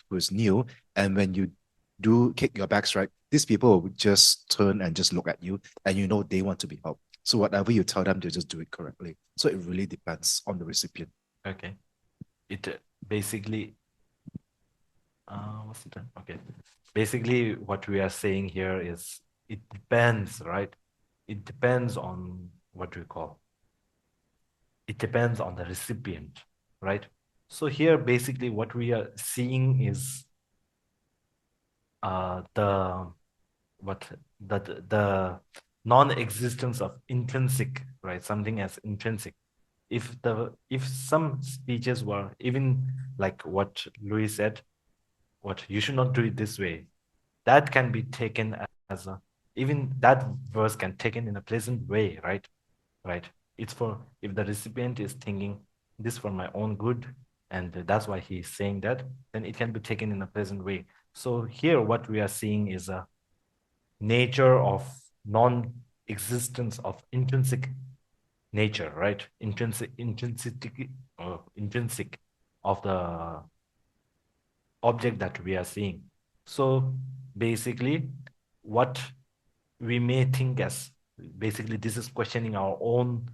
who's new, and when you do kick your backs, right, these people will just turn and just look at you, and you know they want to be helped. So whatever you tell them, they just do it correctly. So it really depends on the recipient. Okay. It basically what's it done? Okay. Basically, what we are saying here is it depends, right? It depends on what do we call? It depends on the recipient, right? So here, basically, what we are seeing is the non-existence of intrinsic, right? Something as intrinsic. If some speeches were even like what Louis said, what you should not do it this way, that can be taken as a, even that verse can taken in a pleasant way, right? Right. It's for, if the recipient is thinking this for my own good, and that's why he's saying that, then it can be taken in a pleasant way. So here what we are seeing is a nature of non-existence of intrinsic nature, right? Intrinsic of the object that we are seeing. So basically what we may think as, basically this is questioning our own,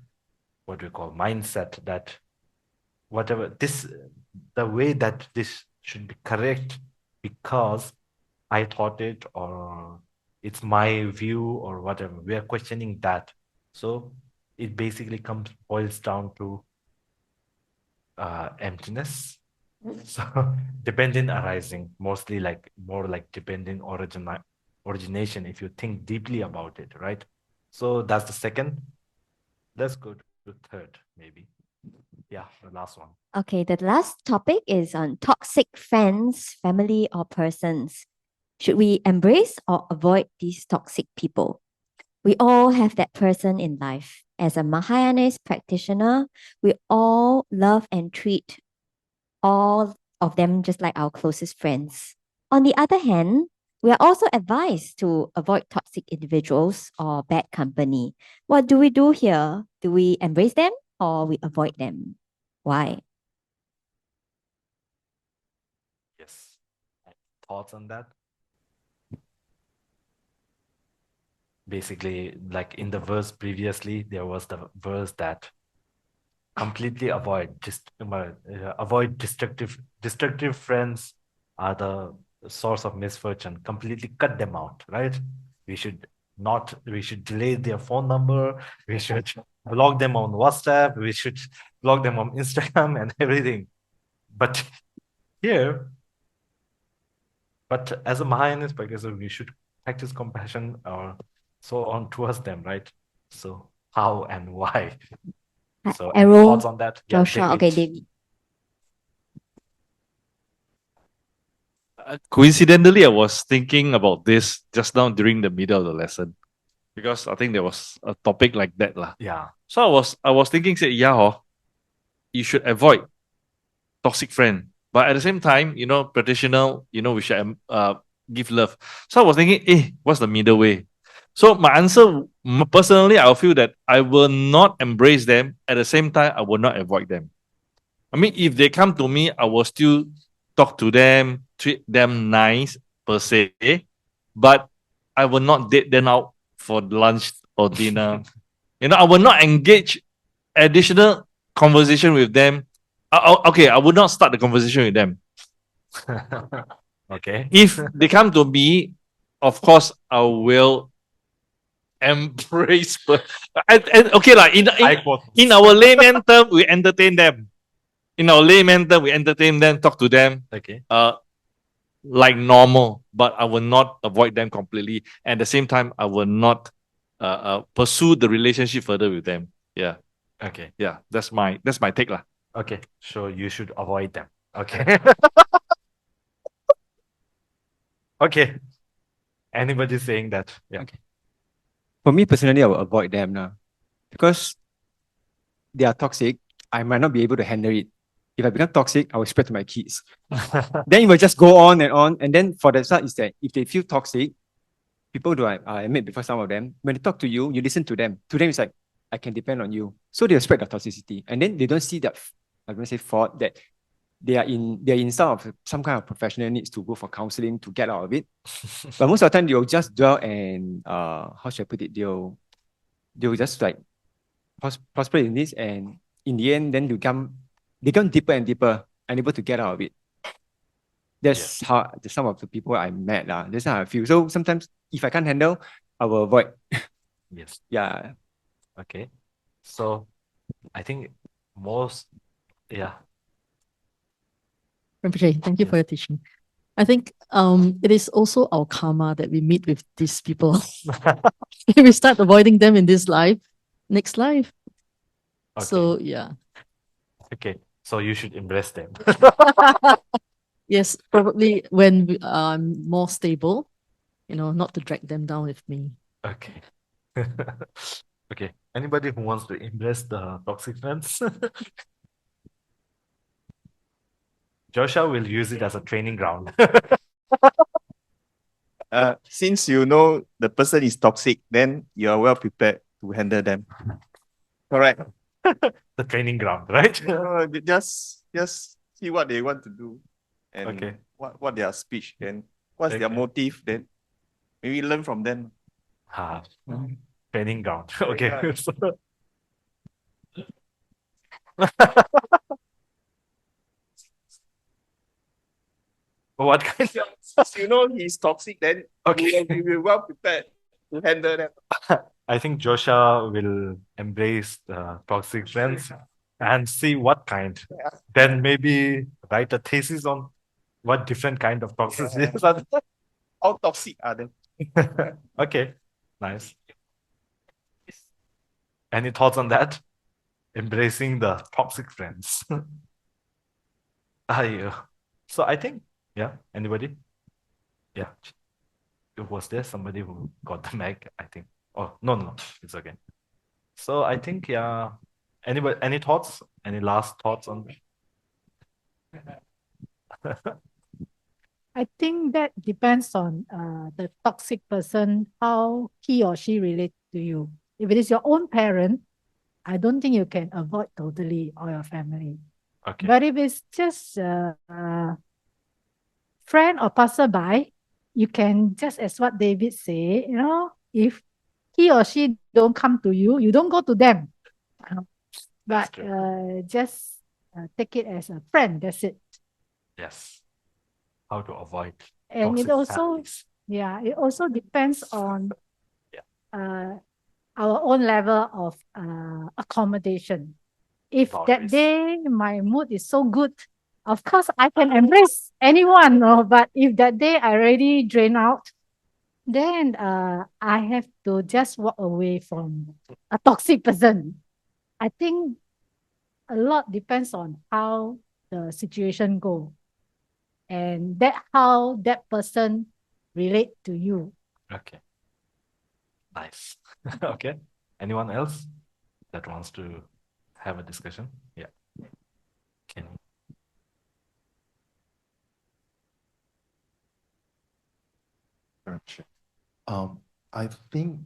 what we call mindset, that whatever this, the way that this should be correct because I thought it, or it's my view, or whatever. We are questioning that. So it basically boils down to emptiness. So dependent arising, mostly like more like dependent origination, if you think deeply about it, right? So that's the second. Let's go to third, maybe. Yeah, the last one. Okay, the last topic is on toxic friends, family, or persons. Should we embrace or avoid these toxic people? We all have that person in life. As a Mahayanist practitioner, we all love and treat all of them just like our closest friends. On the other hand, we are also advised to avoid toxic individuals or bad company. What do we do here? Do we embrace them or we avoid them? Why? Yes. Thoughts on that? Basically, like in the verse previously, there was the verse that completely avoid destructive friends are the source of misfortune. Completely cut them out, right? We should delete their phone number. We should block them on WhatsApp. We should block them on Instagram and everything. But as a Mahayanist practitioner, we should practice compassion, or so on towards them, right? So how and why? So any Arrow, thoughts on that? Yeah, Joshua. Okay, David. David. Coincidentally, I was thinking about this just now during the middle of the lesson because I think there was a topic like that lah. Yeah. So I was thinking, say, yeah, you should avoid toxic friend, but at the same time, practitioner, we should give love. So I was thinking, what's the middle way? So my answer, personally, I feel that I will not embrace them. At the same time, I will not avoid them. I mean, if they come to me, I will still talk to them, treat them nice per se, but I will not date them out for lunch or dinner. I will not engage additional conversation with them. Okay, I would not start the conversation with them. Okay. If they come to me, of course, I will embrace. Okay, like in our layman term, we entertain them. In our layman term, we entertain them, talk to them. Okay. Like normal, but I will not avoid them completely. And at the same time, I will not pursue the relationship further with them. Yeah. Okay. Yeah. That's my take lah. Okay. So you should avoid them. Okay. Okay. Anybody saying that? Yeah. Okay. For me personally, I will avoid them now because they are toxic. I might not be able to handle it. If I become toxic, I will spread to my kids. Then it will just go on. And then for the start is that if they feel toxic, people do I admit before some of them, when they talk to you, you listen to them. To them, it's like, I can depend on you. So they spread the toxicity. And then they don't see that, I'm going to say fault, that they're in some kind of professional needs to go for counseling to get out of it. But most of the time they'll just dwell and how should I put it? They'll just like prosper in this, and in the end, then they become deeper and deeper, unable to get out of it. That's how some of the people I met. That's how I feel. So sometimes if I can't handle, I will avoid. Yes. Yeah. Okay. So I think yeah. Rinpoche, thank you for your teaching. I think it is also our karma that we meet with these people. If we start avoiding them in this life, next life. Okay. So yeah. Okay. So you should embrace them. Yes, probably when I'm more stable, not to drag them down with me. Okay. Okay. Anybody who wants to embrace the toxic friends? Joshua will use it as a training ground. Since you know the person is toxic, then you are well prepared to handle them. Correct. The training ground, right? Just see what they want to do and Okay. what their speech, then what's their motive, then maybe learn from them. Training ground. Okay. What kind of... Since you know he's toxic, then Okay. you will be well prepared to handle them. I think Joshua will embrace the toxic friends and see what kind. Then maybe write a thesis on what different kind of toxicity is. How toxic are they? Okay, nice. Any thoughts on that? Embracing the toxic friends. So I think, yeah, anybody? Yeah. Was there somebody who got the mic? I think. Oh, no, it's okay. So I think, yeah. Anybody, any thoughts? Any last thoughts on I think that depends on the toxic person, how he or she relate to you. If it is your own parent, I don't think you can avoid totally or your family. Okay. But if it's just a friend or passerby, you can just as what David say, if he or she don't come to you, you don't go to them. But just take it as a friend. That's it. Yes. How to avoid And toxic it also, families. it also depends on our own level of accommodation. If that day my mood is so good, of course I can embrace anyone. But if that day I already drain out, then I have to just walk away from a toxic person. I think a lot depends on how the situation go and that how that person relate to you. Okay, nice. Okay, anyone else that wants to have a discussion? Yeah, can you? Correction. I think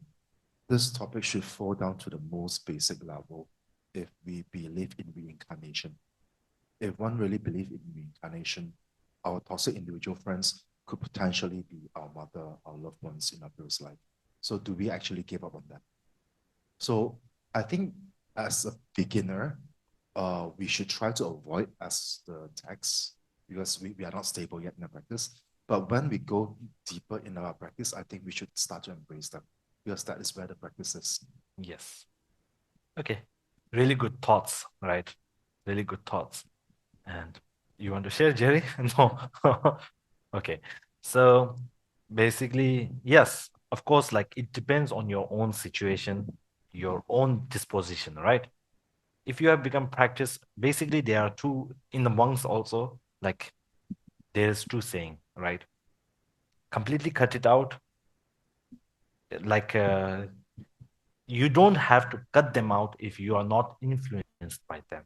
this topic should fall down to the most basic level if we believe in reincarnation. If one really believes in reincarnation, our toxic individual friends could potentially be our mother, our loved ones in our previous life. So do we actually give up on that? So I think as a beginner, we should try to avoid as the text because we are not stable yet in our practice. But when we go deeper in our practice, I think we should start to embrace them because that is where the practice is. Yes. Okay. Really good thoughts, right? Really good thoughts. And you want to share, Jerry? No. Okay. So basically, yes, of course, like it depends on your own situation, your own disposition, right? If you have become practice, basically there are two in the monks also, like there's two saying, right? Completely cut it out. Like you don't have to cut them out if you are not influenced by them,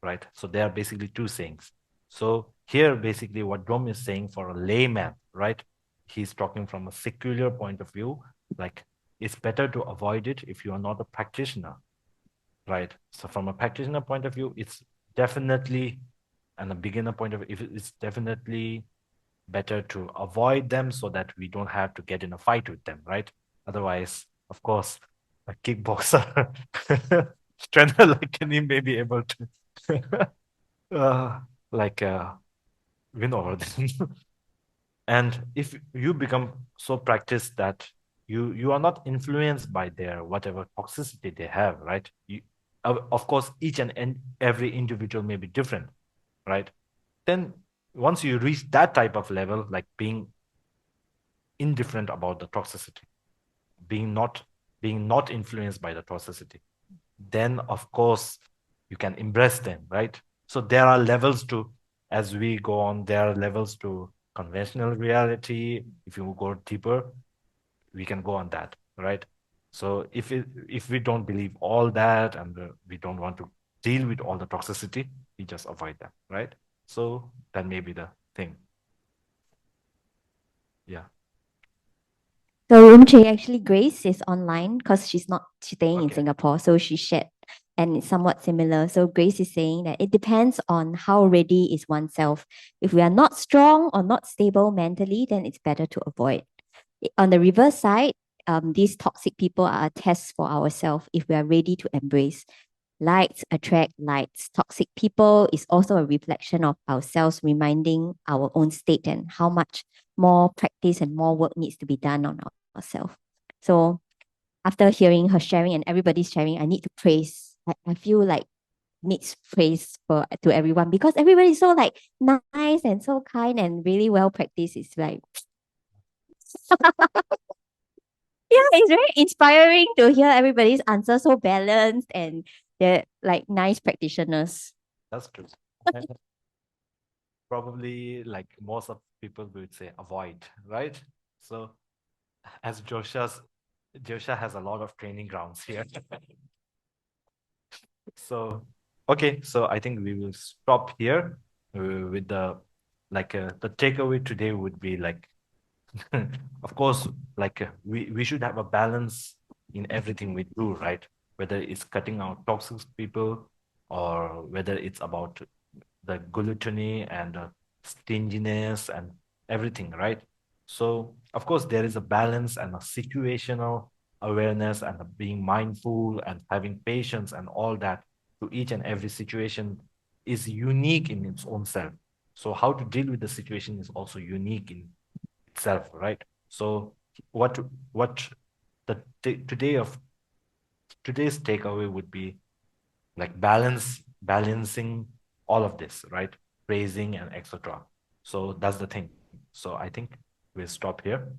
right? So there are basically two sayings. So here, basically, what Drom is saying for a layman, right? He's talking from a secular point of view, like it's better to avoid it if you are not a practitioner, right? So from a practitioner point of view, it's definitely, and a beginner point of view, it's definitely better to avoid them so that we don't have to get in a fight with them, right? Otherwise, of course, a kickboxer, trainer like Kenny may be able to uh, like win over them. And if you become so practiced that you are not influenced by their whatever toxicity they have, right? Of course, each and every individual may be different, right? Then once you reach that type of level, like being indifferent about the toxicity, being not influenced by the toxicity, then of course you can embrace them, right? So there are levels to, as we go on, there are levels to conventional reality. If you go deeper, we can go on that, right? So if we don't believe all that and we don't want to deal with all the toxicity, we just avoid them, right? So that may be the thing. Yeah. So Rinpoche, actually Grace is online because she's not staying in Singapore, so she shared and it's somewhat similar. So Grace is saying that it depends on how ready is oneself. If we are not strong or not stable mentally, then it's better to avoid. On the reverse side, these toxic people are a test for ourselves if we are ready to embrace. Lights attract lights. Toxic people is also a reflection of ourselves, reminding our own state and how much more practice and more work needs to be done on ourselves. So after hearing her sharing and everybody's sharing, I need to praise. I feel like needs praise to everyone because everybody is so like nice and so kind and really well practiced. It's like yeah, it's very inspiring to hear everybody's answer so balanced and they're like nice practitioners. That's true. Probably like most of people would say avoid, right? So as Josha has a lot of training grounds here. So okay, so I think we will stop here with the takeaway today would be like of course, like we should have a balance in everything we do, right? Whether it's cutting out toxic people or whether it's about the gluttony and stinginess and everything, right? So, of course, there is a balance and a situational awareness and being mindful and having patience and all that to each and every situation is unique in its own self. So, how to deal with the situation is also unique in itself, right? So what the today's takeaway would be like balancing all of this, right? Praising and etc. So that's the thing. So I think we'll stop here.